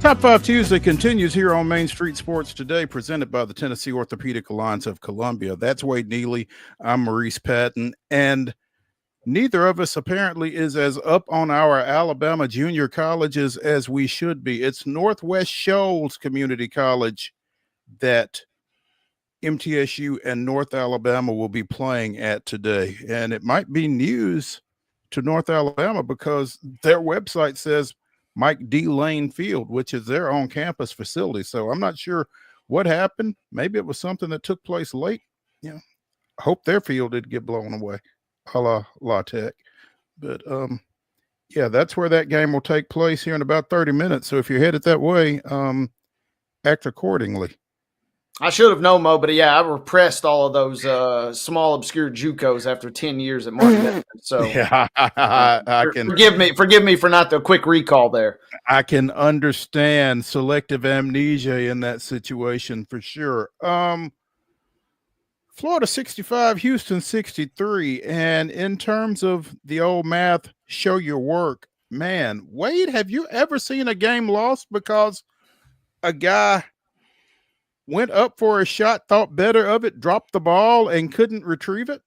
[SPEAKER 1] Top 5 Tuesday continues here on Main Street Sports Today, presented by the Tennessee Orthopedic Alliance of Columbia. That's Wade Neely. I'm Maurice Patton. And neither of us apparently is as up on our Alabama junior colleges as we should be. It's Northwest Shoals Community College that MTSU and North Alabama will be playing at today. And it might be news to North Alabama because their website says Mike D. Lane Field, which is their on-campus facility. So I'm not sure what happened. Maybe it was something that took place late. I hope their field didn't get blown away, a la Tech. But, yeah, that's where that game will take place here in about 30 minutes. So if you're headed that way, act accordingly.
[SPEAKER 2] I should have known, Mo, but yeah, I repressed all of those small, obscure JUCOs after 10 years at Martin Methodist. So
[SPEAKER 1] yeah, I can
[SPEAKER 2] forgive me for not the quick recall there.
[SPEAKER 1] I can understand selective amnesia in that situation for sure. Florida 65, Houston 63. And in terms of the old math, show your work, man, Wade, have you ever seen a game lost because a guy went up for a shot, thought better of it, dropped the ball, and couldn't retrieve it?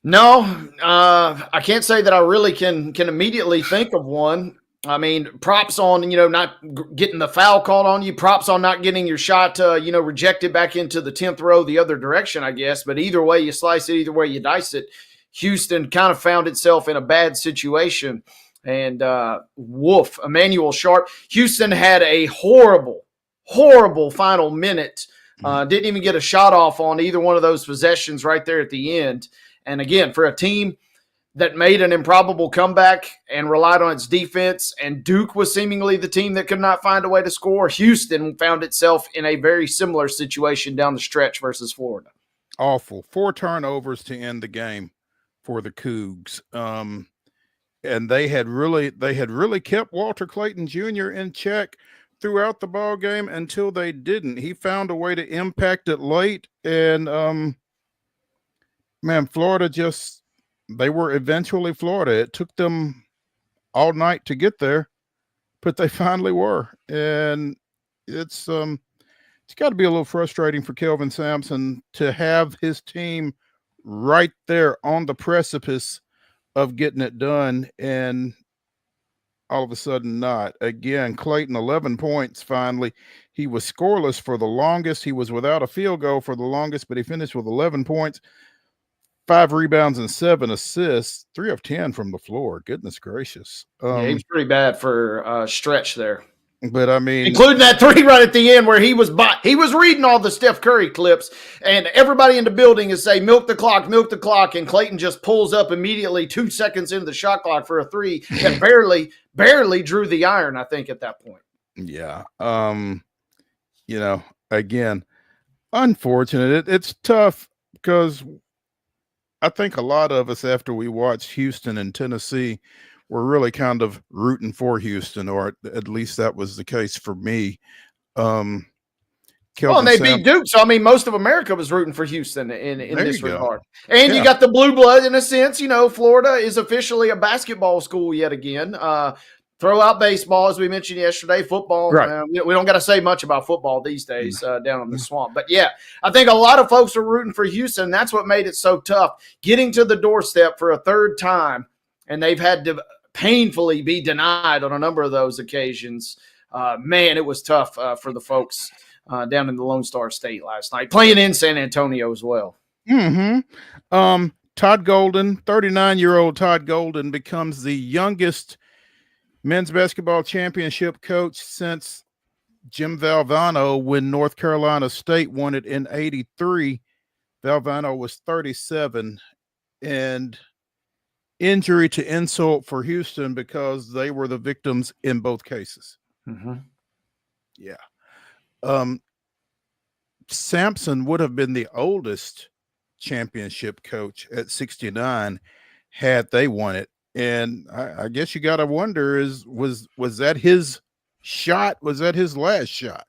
[SPEAKER 2] No, I can't say that I really can immediately think of one. I mean, props on, not getting the foul called on you. Props on not getting your shot, rejected back into the 10th row the other direction, I guess. But either way you slice it, either way you dice it, Houston kind of found itself in a bad situation. And Emmanuel Sharp. Houston had a horrible final minute. Didn't even get a shot off on either one of those possessions right there at the end. And again, for a team that made an improbable comeback and relied on its defense, and Duke was seemingly the team that could not find a way to score, Houston found itself in a very similar situation down the stretch versus Florida.
[SPEAKER 1] Awful. 4 turnovers to end the game for the Cougs. And they had really kept Walter Clayton Jr. in check throughout the ball game until they didn't. He found a way to impact it late, and Florida they were eventually Florida. It took them all night to get there, but they finally were. And it's got to be a little frustrating for Kelvin Sampson to have his team right there on the precipice of getting it done, and all of a sudden not. Again, Clayton, 11 points finally. He was scoreless for the longest. He was without a field goal for the longest, but he finished with 11 points, 5 rebounds, and 7 assists, 3 of 10 from the floor. Goodness gracious.
[SPEAKER 2] Yeah, he was pretty bad for a stretch there.
[SPEAKER 1] But I mean,
[SPEAKER 2] including that 3 right at the end where he was reading all the Steph Curry clips, and everybody in the building is saying, milk the clock, and Clayton just pulls up immediately 2 seconds into the shot clock for a 3 that barely drew the iron, I think, at that point.
[SPEAKER 1] Yeah. Again, unfortunate. It's tough because I think a lot of us, after we watched Houston and Tennessee, were really kind of rooting for Houston, or at least that was the case for me.
[SPEAKER 2] And they beat Duke, so I mean, most of America was rooting for Houston in this regard. And you got the blue blood in a sense. Florida is officially a basketball school yet again. Throw out baseball, as we mentioned yesterday. Football,
[SPEAKER 1] right.
[SPEAKER 2] We don't got to say much about football these days down in the swamp. But yeah, I think a lot of folks are rooting for Houston. That's what made it so tough, getting to the doorstep for a third time, and they've had to painfully be denied on a number of those occasions. It was tough for the folks down in the Lone Star State last night, playing in San Antonio as well.
[SPEAKER 1] Todd Golden, 39-year-old Todd Golden, becomes the youngest men's basketball championship coach since Jim Valvano, when North Carolina State won it in '83. Valvano was 37, and injury to insult for Houston because they were the victims in both cases. Yeah. Sampson would have been the oldest championship coach at 69 had they won it. And I guess you got to wonder, was that his shot? Was that his last shot?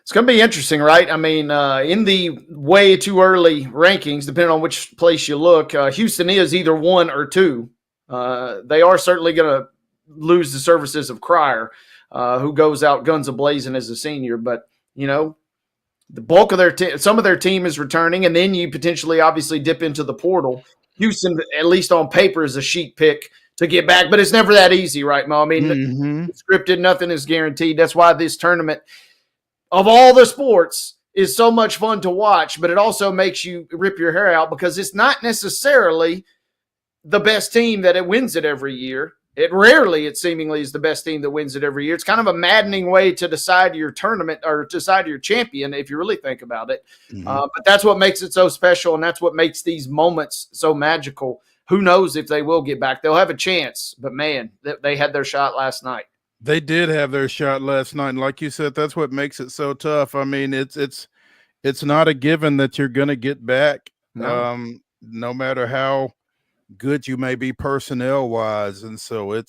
[SPEAKER 2] It's going to be interesting, right? I mean, in the way too early rankings, depending on which place you look, Houston is either 1 or 2. They are certainly going to lose the services of Cryer, who goes out guns a-blazing as a senior. But, the bulk of some of their team is returning, and then you potentially obviously dip into the portal. Houston, at least on paper, is a sheet pick to get back, but it's never that easy, right, Mo? I mean, it's scripted, nothing is guaranteed. That's why this tournament, of all the sports, is so much fun to watch, but it also makes you rip your hair out because it's not necessarily the best team that it wins it every year. It seemingly is the best team that wins it every year. It's kind of a maddening way to decide your tournament or decide your champion, if you really think about it. But that's what makes it so special, and that's what makes these moments so magical. Who knows if they will get back? They'll have a chance, but man, they had their shot last night.
[SPEAKER 1] They did have their shot last night, and like you said, that's what makes it so tough. I mean, it's not a given that you're going to get back, no matter how good you may be personnel wise, and so it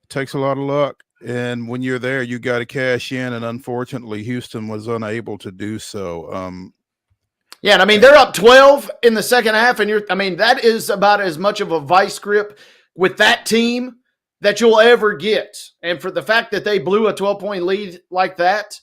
[SPEAKER 1] takes a lot of luck, and when you're there you got to cash in, and unfortunately Houston was unable to do so.
[SPEAKER 2] And I mean, they're up 12 in the second half, and that is about as much of a vice grip with that team that you'll ever get. And for the fact that they blew a 12-point lead like that,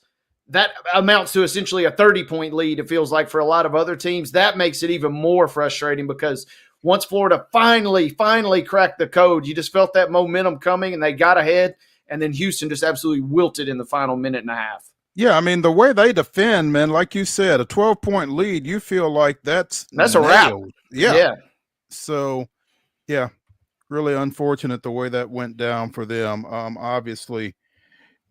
[SPEAKER 2] that amounts to essentially a 30-point lead, it feels like, for a lot of other teams. That makes it even more frustrating because once Florida finally cracked the code, you just felt that momentum coming and they got ahead, and then Houston just absolutely wilted in the final minute and a half.
[SPEAKER 1] Yeah, I mean, the way they defend, man, like you said, a 12-point lead, you feel like that's
[SPEAKER 2] a wrap.
[SPEAKER 1] Yeah. So, yeah, really unfortunate the way that went down for them. Obviously,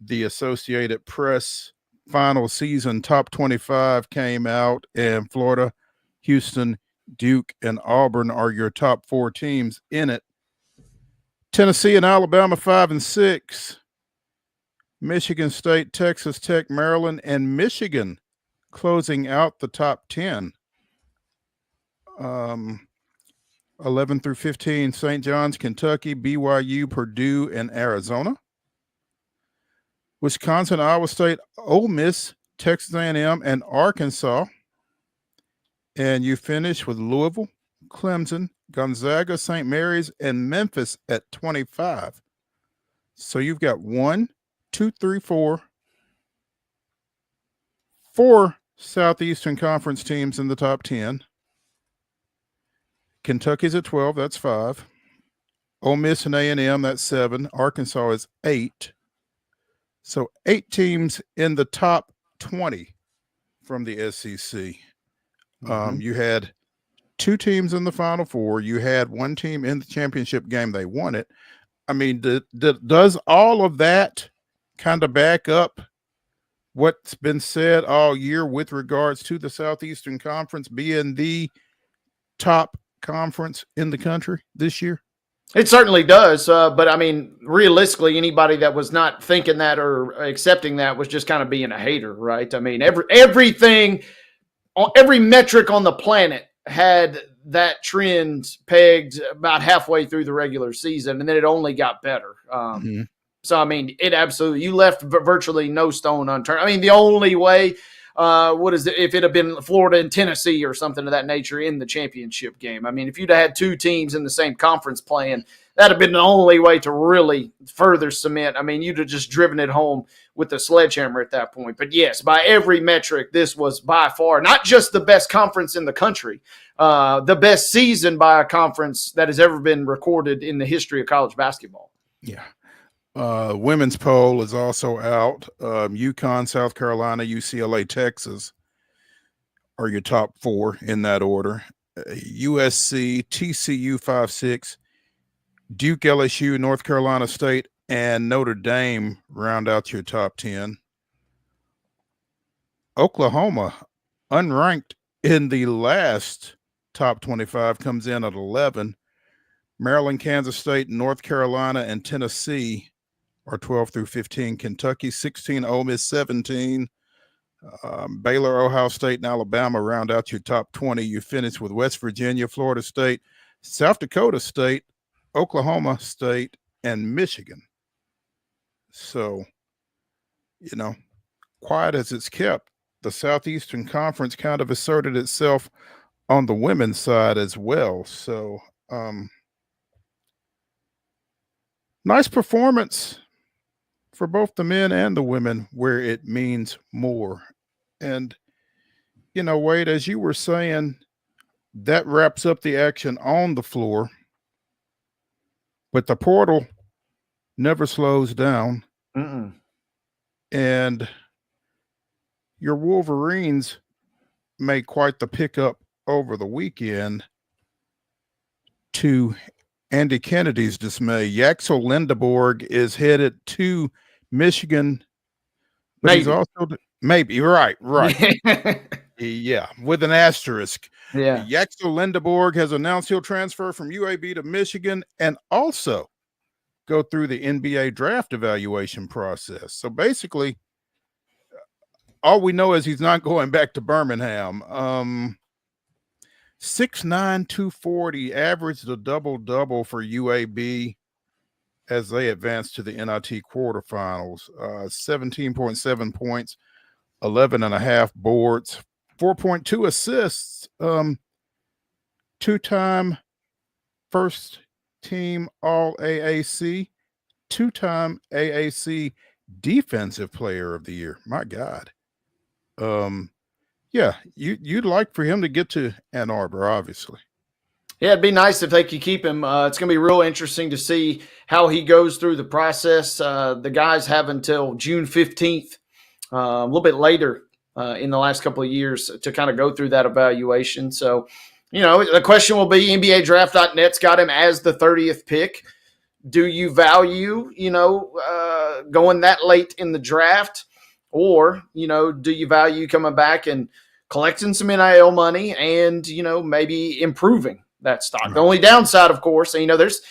[SPEAKER 1] the Associated Press final season top 25 came out, and Florida, Houston, Duke, and Auburn are your top 4 teams in it. Tennessee and Alabama 5 and 6. Michigan State, Texas Tech, Maryland, and Michigan closing out the top 10. 11 through 15, St. John's, Kentucky, BYU, Purdue, and Arizona. Wisconsin, Iowa State, Ole Miss, Texas A&M, and Arkansas. And you finish with Louisville, Clemson, Gonzaga, St. Mary's, and Memphis at 25. So you've got 4 Southeastern Conference teams in the top 10. Kentucky's at 12, that's 5. Ole Miss and A&M, that's 7. Arkansas is 8. So 8 teams in the top 20 from the SEC. You had 2 teams in the Final Four. You had 1 team in the championship game. They won it. I mean, does all of that kind of back up what's been said all year with regards to the Southeastern Conference being the top conference in the country this year?
[SPEAKER 2] It certainly does. But I mean, realistically, anybody that was not thinking that or accepting that was just kind of being a hater, right? I mean, everything, every metric on the planet had that trend pegged about halfway through the regular season, and then it only got better. So, I mean, it absolutely, you left virtually no stone unturned. I mean, the only way, if it had been Florida and Tennessee or something of that nature in the championship game. I mean, if you'd had 2 teams in the same conference playing, that'd have been the only way to really further cement. I mean, you'd have just driven it home with the sledgehammer at that point. But yes, by every metric, this was by far not just the best conference in the country, the best season by a conference that has ever been recorded in the history of college basketball.
[SPEAKER 1] Yeah. Women's poll is also out. UConn, South Carolina, UCLA, Texas are your top 4 in that order. USC, TCU 5-6, Duke, LSU, North Carolina State, and Notre Dame round out your top 10. Oklahoma, unranked in the last top 25, comes in at 11. Maryland, Kansas State, North Carolina, and Tennessee are 12 through 15. Kentucky 16, Ole Miss 17. Baylor, Ohio State, and Alabama round out your top 20. You finish with West Virginia, Florida State, South Dakota State, Oklahoma State, and Michigan. So, you know, quiet as it's kept, the Southeastern Conference kind of asserted itself on the women's side as well. So, nice performance for both the men and the women where it means more. And, you know, Wade, as you were saying, that wraps up the action on the floor. But the portal never slows down. And your Wolverines made quite the pickup over the weekend to Andy Kennedy's dismay. Yaxel Lindeborg is headed to Michigan, but he's also right. Yeah, with an asterisk.
[SPEAKER 2] Yeah.
[SPEAKER 1] Yaxel Lindeborg has announced he'll transfer from UAB to Michigan and also go through the NBA draft evaluation process. So basically, all we know is he's not going back to Birmingham. 6'9", 240, averaged a double-double for UAB as they advance to the NIT quarterfinals. 17.7 points, 11.5 boards, 4.2 assists, 2-time first-team All-AAC, 2-time AAC Defensive Player of the Year. My God. yeah, you'd like for him to get to Ann Arbor, obviously.
[SPEAKER 2] Yeah, it'd be nice if they could keep him. It's going to be real interesting to see how he goes through the process. The guys have until June 15th, a little bit later in the last couple of years, to kind of go through that evaluation. So, the question will be, NBADraft.net's got him as the 30th pick. Do you value, going that late in the draft? Or, do you value coming back and collecting some NIL money and, maybe improving that stock?
[SPEAKER 1] Right.
[SPEAKER 2] The only downside, of course, there's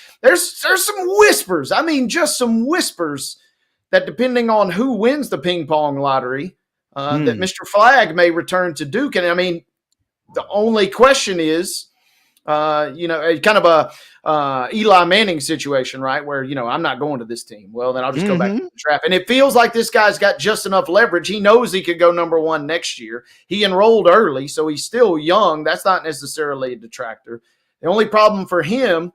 [SPEAKER 2] some whispers. I mean, just some whispers that depending on who wins the ping pong lottery, that Mr. Flagg may return to Duke. And I mean, the only question is, kind of a Eli Manning situation, right? Where, I'm not going to this team. Well, then I'll just go back to the draft. And it feels like this guy's got just enough leverage. He knows he could go number one next year. He enrolled early, so he's still young. That's not necessarily a detractor. The only problem for him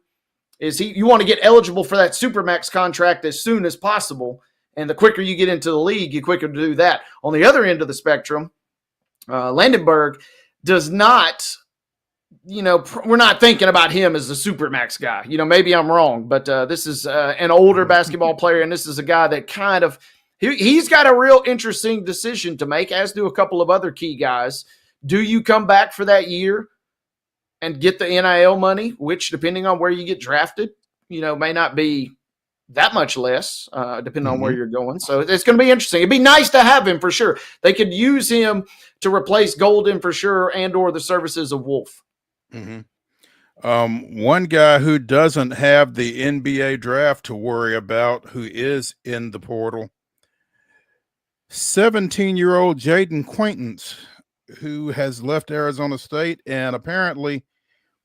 [SPEAKER 2] is you want to get eligible for that Supermax contract as soon as possible. And the quicker you get into the league, the quicker to do that. On the other end of the spectrum, Landenberg does not, we're not thinking about him as the Supermax guy. Maybe I'm wrong, but this is an older basketball player, and this is a guy that kind of he's got a real interesting decision to make, as do a couple of other key guys. Do you come back for that year and get the NIL money, which, depending on where you get drafted, may not be that much less, depending on where you're going. So it's going to be interesting. It'd be nice to have him for sure. They could use him to replace Golden for sure, and or the services of Wolf.
[SPEAKER 1] One guy who doesn't have the NBA draft to worry about, who is in the portal, 17-year-old Jaden Quaintance, who has left Arizona State and apparently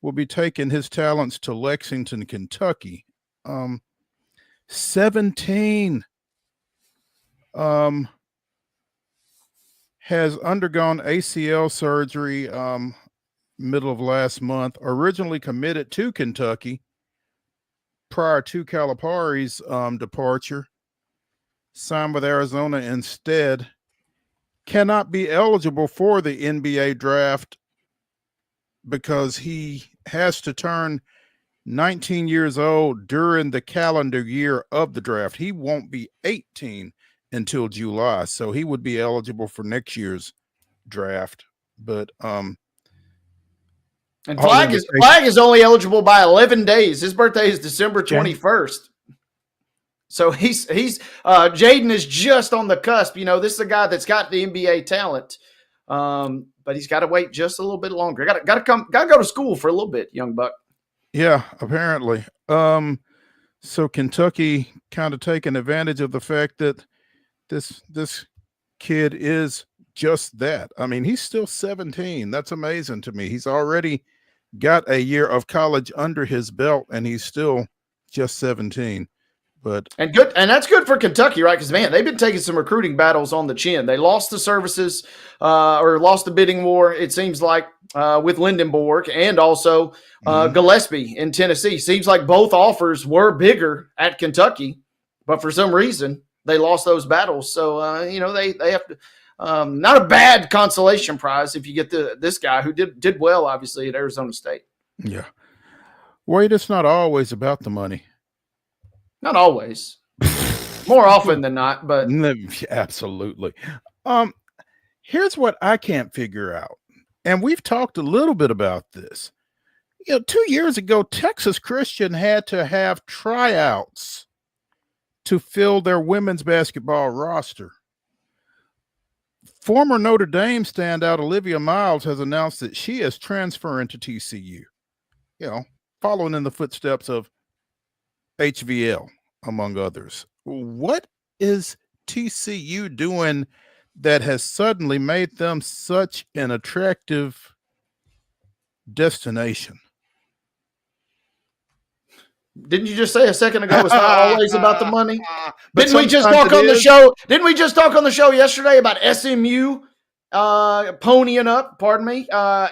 [SPEAKER 1] will be taking his talents to Lexington, Kentucky. 17, has undergone ACL surgery middle of last month, originally committed to Kentucky prior to Calipari's departure, signed with Arizona instead, cannot be eligible for the NBA draft because he has to turn 19 years old during the calendar year of the draft. He won't be 18 until July, so he would be eligible for next year's draft. But
[SPEAKER 2] and Flagg is only eligible by 11 days. His birthday is December 21st. So he's Jaden is just on the cusp. This is a guy that's got the NBA talent, but he's got to wait just a little bit longer. Got to go to school for a little bit, young buck.
[SPEAKER 1] Yeah, apparently. So Kentucky kind of taking advantage of the fact that this kid is just that. I mean, he's still 17. That's amazing to me. He's already got a year of college under his belt, and he's still just 17. And
[SPEAKER 2] that's good for Kentucky, right? Because, man, they've been taking some recruiting battles on the chin. They lost the services or lost the bidding war, it seems like, with Lindenborg and also Gillespie in Tennessee. Seems like both offers were bigger at Kentucky, but for some reason they lost those battles. So, they have to not a bad consolation prize if you get this guy who did well, obviously, at Arizona State.
[SPEAKER 1] Yeah. Wade, it's not always about the money.
[SPEAKER 2] Not always. More often than not, but
[SPEAKER 1] absolutely. Here's what I can't figure out. And we've talked a little bit about this. 2 years ago, Texas Christian had to have tryouts to fill their women's basketball roster. Former Notre Dame standout Olivia Miles has announced that she is transferring to TCU, following in the footsteps of HVL, among others. What is TCU doing that has suddenly made them such an attractive destination?
[SPEAKER 2] Didn't you just say a second ago it's not always about the money? Didn't we just talk on the show? Didn't we just talk on the show yesterday about SMU ponying up,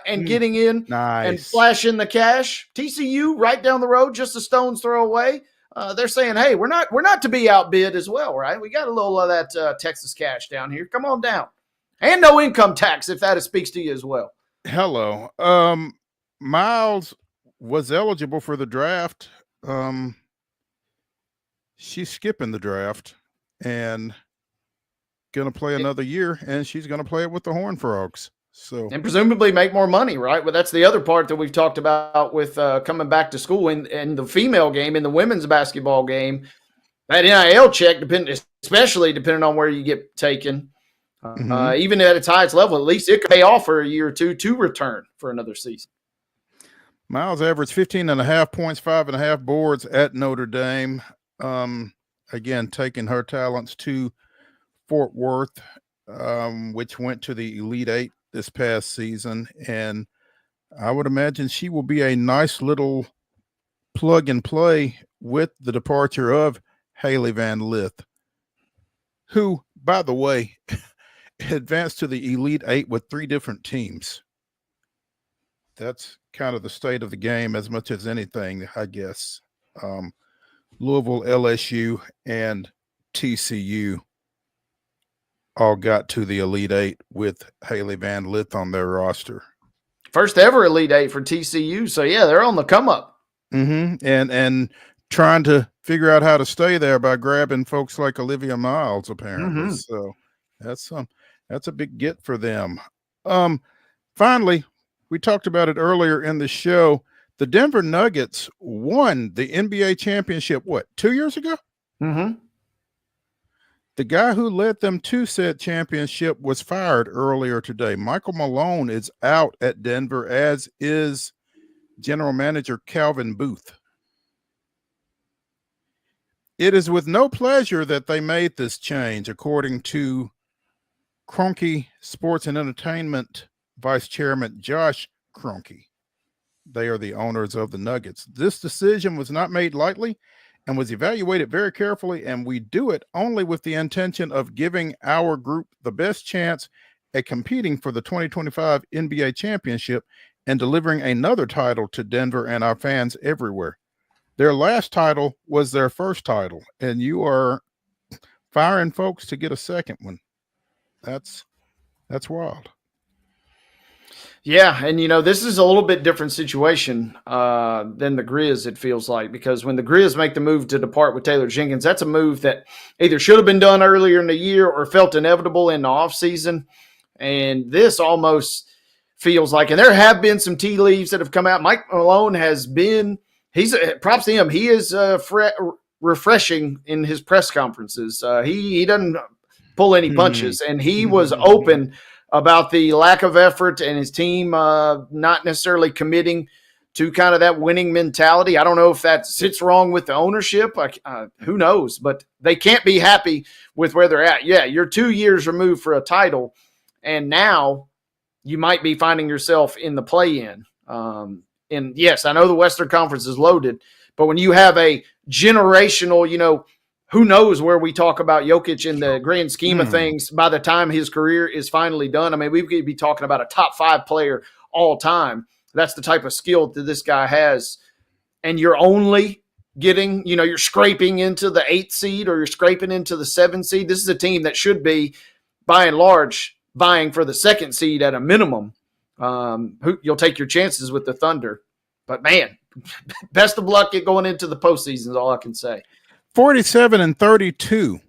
[SPEAKER 2] and getting in and flashing the cash? TCU right down the road, just a stone's throw away. They're saying, hey, we're not to be outbid as well, right? We got a little of that Texas cash down here. Come on down. And no income tax, if that speaks to you as well.
[SPEAKER 1] Hello. Miles was eligible for the draft. She's skipping the draft and going to play another year, and she's going to play it with the Horned Frogs. So,
[SPEAKER 2] and presumably make more money, right? But that's the other part that we've talked about with coming back to school in the female game, in the women's basketball game. That NIL check, especially depending on where you get taken, even at its highest level, at least it could pay off for a year or two to return for another season.
[SPEAKER 1] Miles averaged 15.5 points, 5.5 boards at Notre Dame. Again, taking her talents to Fort Worth, which went to the Elite Eight this past season. And I would imagine she will be a nice little plug and play with the departure of Haley Van Lith, who, by the way, advanced to the Elite Eight with 3 different teams. That's kind of the state of the game as much as anything, I guess. Louisville, LSU, and TCU all got to the Elite Eight with Haley Van Lith on their roster.
[SPEAKER 2] First ever Elite Eight for TCU. So, yeah, they're on the come up.
[SPEAKER 1] And trying to figure out how to stay there by grabbing folks like Olivia Miles, apparently. So that's a big get for them. Finally, we talked about it earlier in the show. The Denver Nuggets won the NBA championship, 2 years ago? The guy who led them to said championship was fired earlier today. Michael Malone is out at Denver, as is general manager Calvin Booth. It is with no pleasure that they made this change, according to Kroenke Sports and Entertainment Vice Chairman Josh Kroenke. They are the owners of the Nuggets. This decision was not made lightly and was evaluated very carefully, and we do it only with the intention of giving our group the best chance at competing for the 2025 NBA championship and delivering another title to Denver and our fans everywhere. Their last title was their first title, and you are firing folks to get a second one. That's wild.
[SPEAKER 2] Yeah, and this is a little bit different situation than the Grizz, it feels like, because when the Grizz make the move to depart with Taylor Jenkins, that's a move that either should have been done earlier in the year or felt inevitable in the offseason. And this almost feels like, and there have been some tea leaves that have come out. Mike Malone props to him. He is refreshing in his press conferences. He doesn't pull any punches, and he was open about the lack of effort and his team not necessarily committing to kind of that winning mentality. I don't know if that sits wrong with the ownership. Who knows? But they can't be happy with where they're at. Yeah, you're 2 years removed for a title, and now you might be finding yourself in the play-in. And yes, I know the Western Conference is loaded, but when you have a generational, who knows where we talk about Jokic in the grand scheme of things by the time his career is finally done. I mean, we could be talking about a top 5 player all time. That's the type of skill that this guy has. And you're only getting, you're scraping into the 8th seed or you're scraping into the 7th seed. This is a team that should be, by and large, vying for the 2nd seed at a minimum. You'll take your chances with the Thunder. But, man, best of luck at going into the postseason is all I can say.
[SPEAKER 1] 47-32.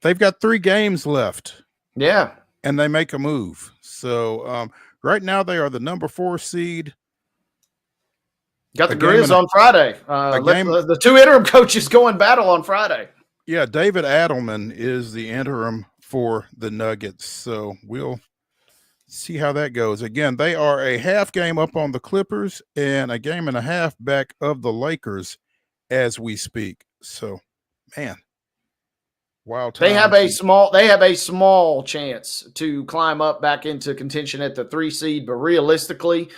[SPEAKER 1] They've got 3 games left.
[SPEAKER 2] Yeah.
[SPEAKER 1] And they make a move. So right now they are the number 4 seed.
[SPEAKER 2] Got the Grizz on Friday. The 2 interim coaches go in battle on Friday.
[SPEAKER 1] Yeah, David Adelman is the interim for the Nuggets. So we'll see how that goes. Again, they are a half game up on the Clippers and a game and a half back of the Lakers as we speak. So, man, wild time.
[SPEAKER 2] They have a small chance to climb up back into contention at the 3 seed, but realistically,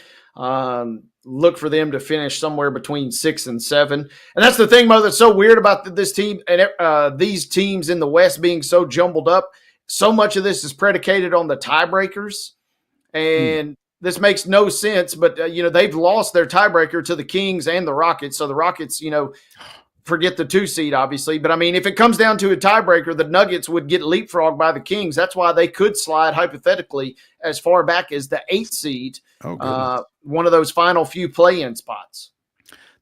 [SPEAKER 2] look for them to finish somewhere between 6 and 7. And that's the thing, Mo, that's so weird about this team and these teams in the West being so jumbled up. So much of this is predicated on the tiebreakers, and this makes no sense. But they've lost their tiebreaker to the Kings and the Rockets. So the Rockets, forget the 2 seed, obviously. But I mean, if it comes down to a tiebreaker, the Nuggets would get leapfrogged by the Kings. That's why they could slide hypothetically as far back as the 8 seed. One of those final few play-in spots.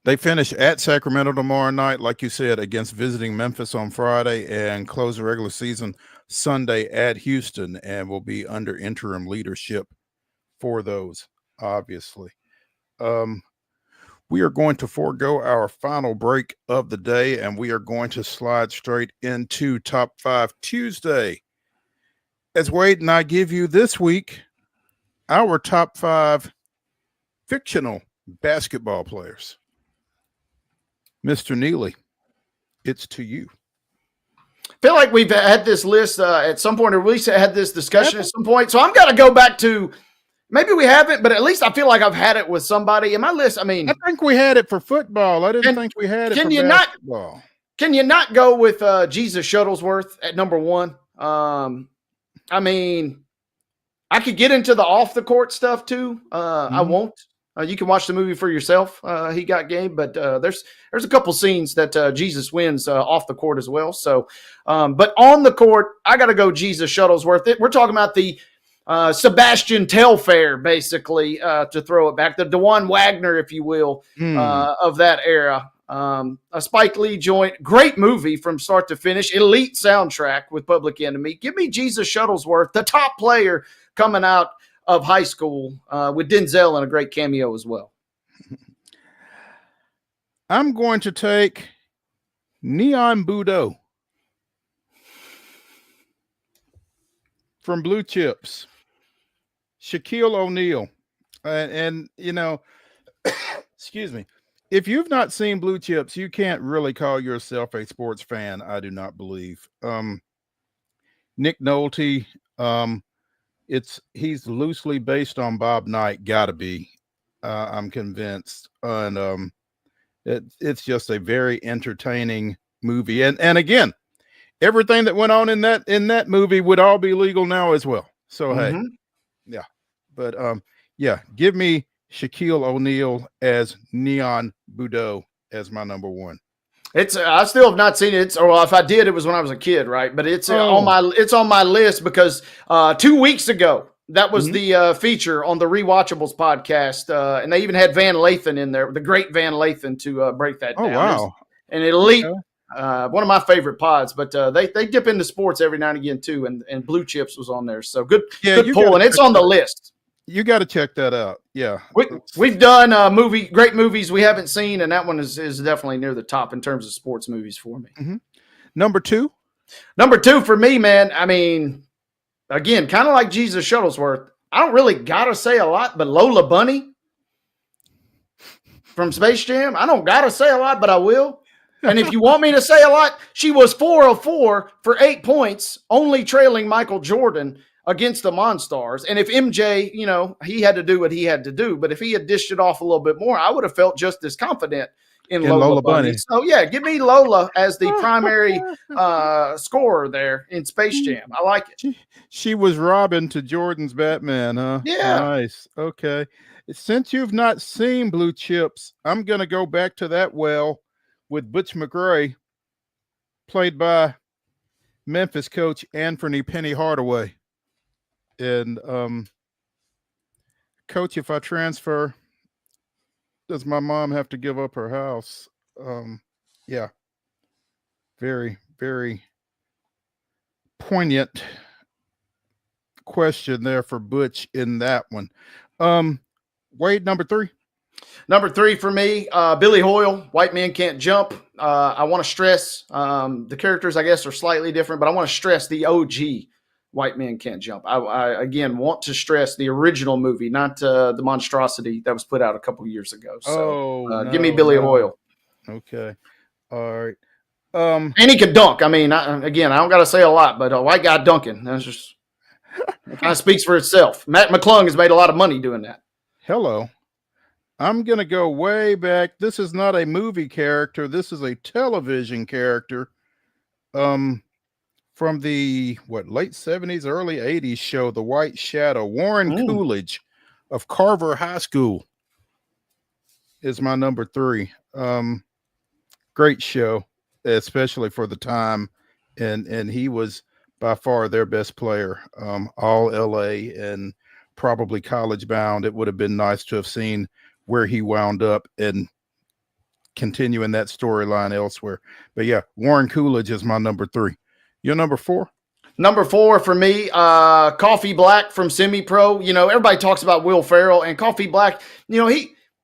[SPEAKER 1] They finish at Sacramento tomorrow night, like you said, against visiting Memphis on Friday, and close the regular season Sunday at Houston, and will be under interim leadership for those, obviously. We are going to forego our final break of the day, and we are going to slide straight into Top 5 Tuesday. As Wade and I give you this week our top 5 fictional basketball players. Mr. Neely, it's to you.
[SPEAKER 2] I feel like we've had this list at some point, or at least had this discussion at some point. So I'm going to go back to, maybe we haven't, but at least I feel like I've had it with somebody in my list. I mean,
[SPEAKER 1] I think we had it for football. I didn't think we had it for basketball.
[SPEAKER 2] Can you not go with Jesus Shuttlesworth at number 1? I mean, I could get into the off the court stuff too. I won't. You can watch the movie for yourself. He got game, but there's a couple scenes that Jesus wins off the court as well. So, but on the court, I got to go Jesus Shuttlesworth. We're talking about the Sebastian Telfair, basically, to throw it back, the DeJuan Wagner, if you will, of that era. A Spike Lee joint, great movie from start to finish, elite soundtrack with Public Enemy. Give me Jesus Shuttlesworth, the top player coming out of high school, with Denzel and a great cameo as well.
[SPEAKER 1] I'm going to take Neon Budo from Blue Chips, Shaquille O'Neal. And you know, excuse me, if you've not seen Blue Chips, you can't really call yourself a sports fan, I do not believe. Nick Nolte, he's loosely based on Bob Knight, gotta be. I'm convinced. And it's just a very entertaining movie. And again, everything that went on in that movie would all be legal now as well. So hey, yeah. But yeah, give me Shaquille O'Neal as Neon Budo as my number 1.
[SPEAKER 2] It's I still have not seen it. Or if I did, it was when I was a kid, right? But it's on my list because 2 weeks ago that was the feature on the Rewatchables podcast, and they even had Van Lathan in there, the great Van Lathan, to break that down.
[SPEAKER 1] Wow!
[SPEAKER 2] An elite, one of my favorite pods. But they dip into sports every now and again too, and Blue Chips was on there. So good pull, and it's on the list.
[SPEAKER 1] You got to check that out. Yeah.
[SPEAKER 2] We've done great movies we haven't seen, and that one is definitely near the top in terms of sports movies for me.
[SPEAKER 1] Number 2?
[SPEAKER 2] Number 2 for me, man. I mean, again, kind of like Jesus Shuttlesworth. I don't really got to say a lot, but Lola Bunny from Space Jam. I don't got to say a lot, but I will. And if you want me to say a lot, she was 4 of 4 for 8 points, only trailing Michael Jordan against the Monstars. And if MJ, he had to do what he had to do, but if he had dished it off a little bit more, I would have felt just as confident in Lola Bunny. So yeah, give me Lola as the primary scorer there in Space Jam. I like it.
[SPEAKER 1] She was Robin to Jordan's Batman, huh?
[SPEAKER 2] Yeah.
[SPEAKER 1] Nice. Okay. Since you've not seen Blue Chips, I'm going to go back to that well with Butch McRae, played by Memphis coach Anthony Penny Hardaway. And coach, if I transfer, does my mom have to give up her house? Yeah. Very, very poignant question there for Butch in that one. Wade, number 3.
[SPEAKER 2] Number 3 for me, Billy Hoyle, White Man Can't Jump. I want to stress the characters, I guess, are slightly different, but I want to stress the OG White Man Can't Jump. I again want to stress the original movie, not the monstrosity that was put out a couple years ago. So give me Billy Hoyle.
[SPEAKER 1] Okay. All right.
[SPEAKER 2] And he could dunk. I mean, I don't got to say a lot, but a white guy dunking, that's just kind of speaks for itself. Matt McClung has made a lot of money doing that.
[SPEAKER 1] Hello. I'm going to go way back. This is not a movie character. This is a television character. From the late 70s, early 80s show, The White Shadow. Warren Coolidge of Carver High School is my number 3. great show, especially for the time. And he was by far their best player, all LA and probably college bound. It would have been nice to have seen where he wound up and continuing that storyline elsewhere. But yeah, Warren Coolidge is my number 3. Your number 4?
[SPEAKER 2] Number 4 for me, Coffee Black from Semi Pro. You know, everybody talks about Will Ferrell, and Coffee Black, you know,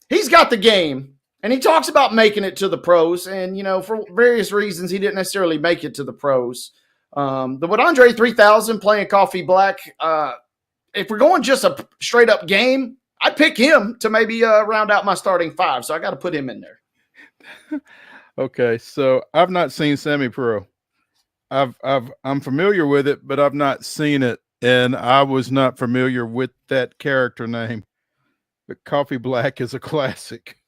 [SPEAKER 2] he's got the game, and he talks about making it to the pros. And, you know, for various reasons, he didn't necessarily make it to the pros. With Andre 3000 playing Coffee Black, if we're going just a straight up game, I'd pick him to maybe round out my starting 5. So I got to put him in there.
[SPEAKER 1] Okay, so I've not seen Semi Pro. I'm familiar with it, but I've not seen it, and I was not familiar with that character name. But Coffee Black is a classic.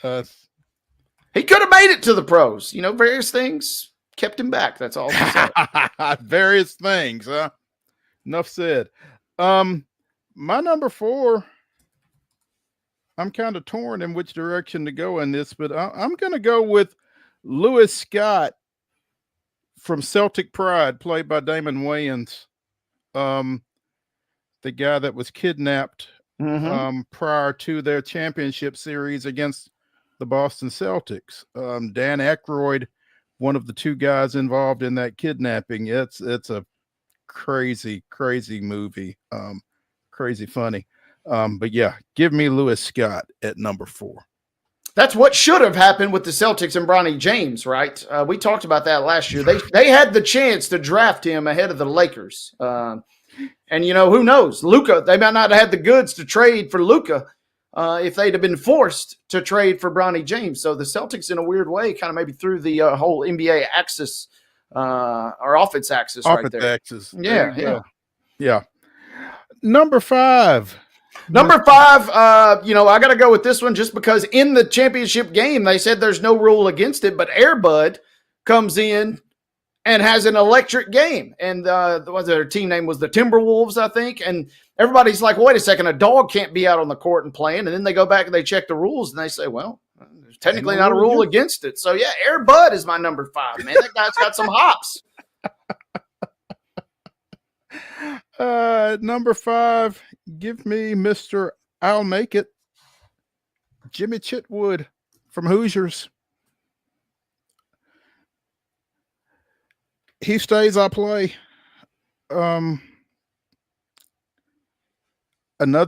[SPEAKER 2] He could have made it to the pros. You know, various things kept him back. That's all.
[SPEAKER 1] Various things, huh? Enough said. My number 4. I'm kind of torn in which direction to go in this, but I'm going to go with Lewis Scott from Celtic Pride, played by Damon Wayans, the guy that was kidnapped prior to their championship series against the Boston Celtics. Dan Aykroyd, one of the 2 guys involved in that kidnapping. It's a crazy movie, crazy funny. But yeah, give me Lewis Scott at number 4.
[SPEAKER 2] That's what should have happened with the Celtics and Bronny James, right? We talked about that last year. They had the chance to draft him ahead of the Lakers. And, you know, who knows? Luka, they might not have had the goods to trade for Luka if they'd have been forced to trade for Bronny James. So the Celtics, in a weird way, kind of maybe threw the whole NBA axis or offense axis right there.
[SPEAKER 1] Axis.
[SPEAKER 2] Yeah.
[SPEAKER 1] Number 5.
[SPEAKER 2] Number 5, you know, I got to go with this one just because in the championship game, they said there's no rule against it, but Air Bud comes in and has an electric game. And their team name was the Timberwolves, I think. And everybody's like, wait a second, a dog can't be out on the court and playing. And then they go back and they check the rules and they say, well, there's technically not a rule against it. So, yeah, Air Bud is my number 5, man. That guy's got some hops.
[SPEAKER 1] Number 5, give me Mr. I'll Make It, Jimmy Chitwood from Hoosiers. He Stays, I Play. Another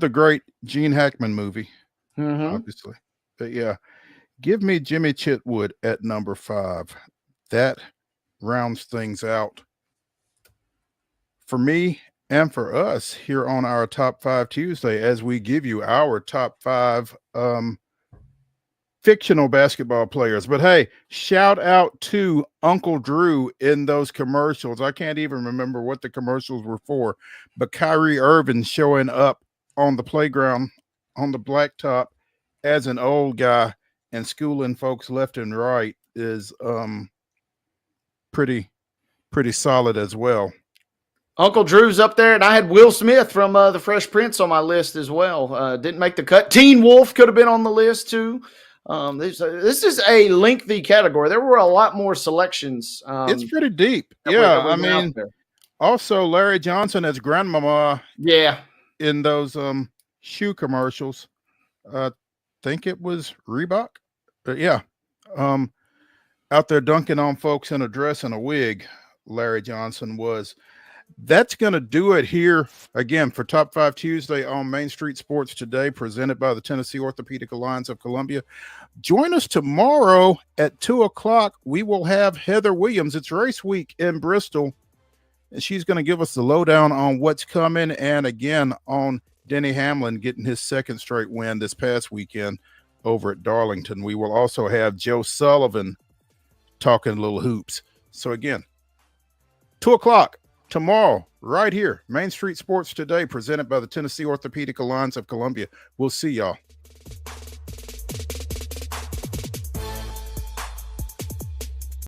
[SPEAKER 1] great Gene Hackman movie, obviously. But yeah, give me Jimmy Chitwood at number 5. That rounds things out for me and for us here on our Top 5 Tuesday, as we give you our top 5 fictional basketball players. But hey, shout out to Uncle Drew in those commercials. I can't even remember what the commercials were for, but Kyrie Irving showing up on the playground on the blacktop as an old guy and schooling folks left and right is pretty solid as well.
[SPEAKER 2] Uncle Drew's up there, and I had Will Smith from The Fresh Prince on my list as well. Didn't make the cut. Teen Wolf could have been on the list too. This is a lengthy category. There were a lot more selections.
[SPEAKER 1] It's pretty deep. Yeah, I mean, also Larry Johnson as Grandmama.
[SPEAKER 2] Yeah,
[SPEAKER 1] in those shoe commercials. I think it was Reebok. But yeah, out there dunking on folks in a dress and a wig. Larry Johnson was. That's going to do it here again for Top 5 Tuesday on Main Street Sports Today, presented by the Tennessee Orthopedic Alliance of Columbia. Join us tomorrow at 2:00. We will have Heather Williams. It's race week in Bristol, and she's going to give us the lowdown on what's coming, and again on Denny Hamlin getting his 2nd straight win this past weekend over at Darlington. We will also have Joe Sullivan talking little hoops. So again, 2:00. Tomorrow, right here, Main Street Sports Today, presented by the Tennessee Orthopedic Alliance of Columbia. We'll see y'all.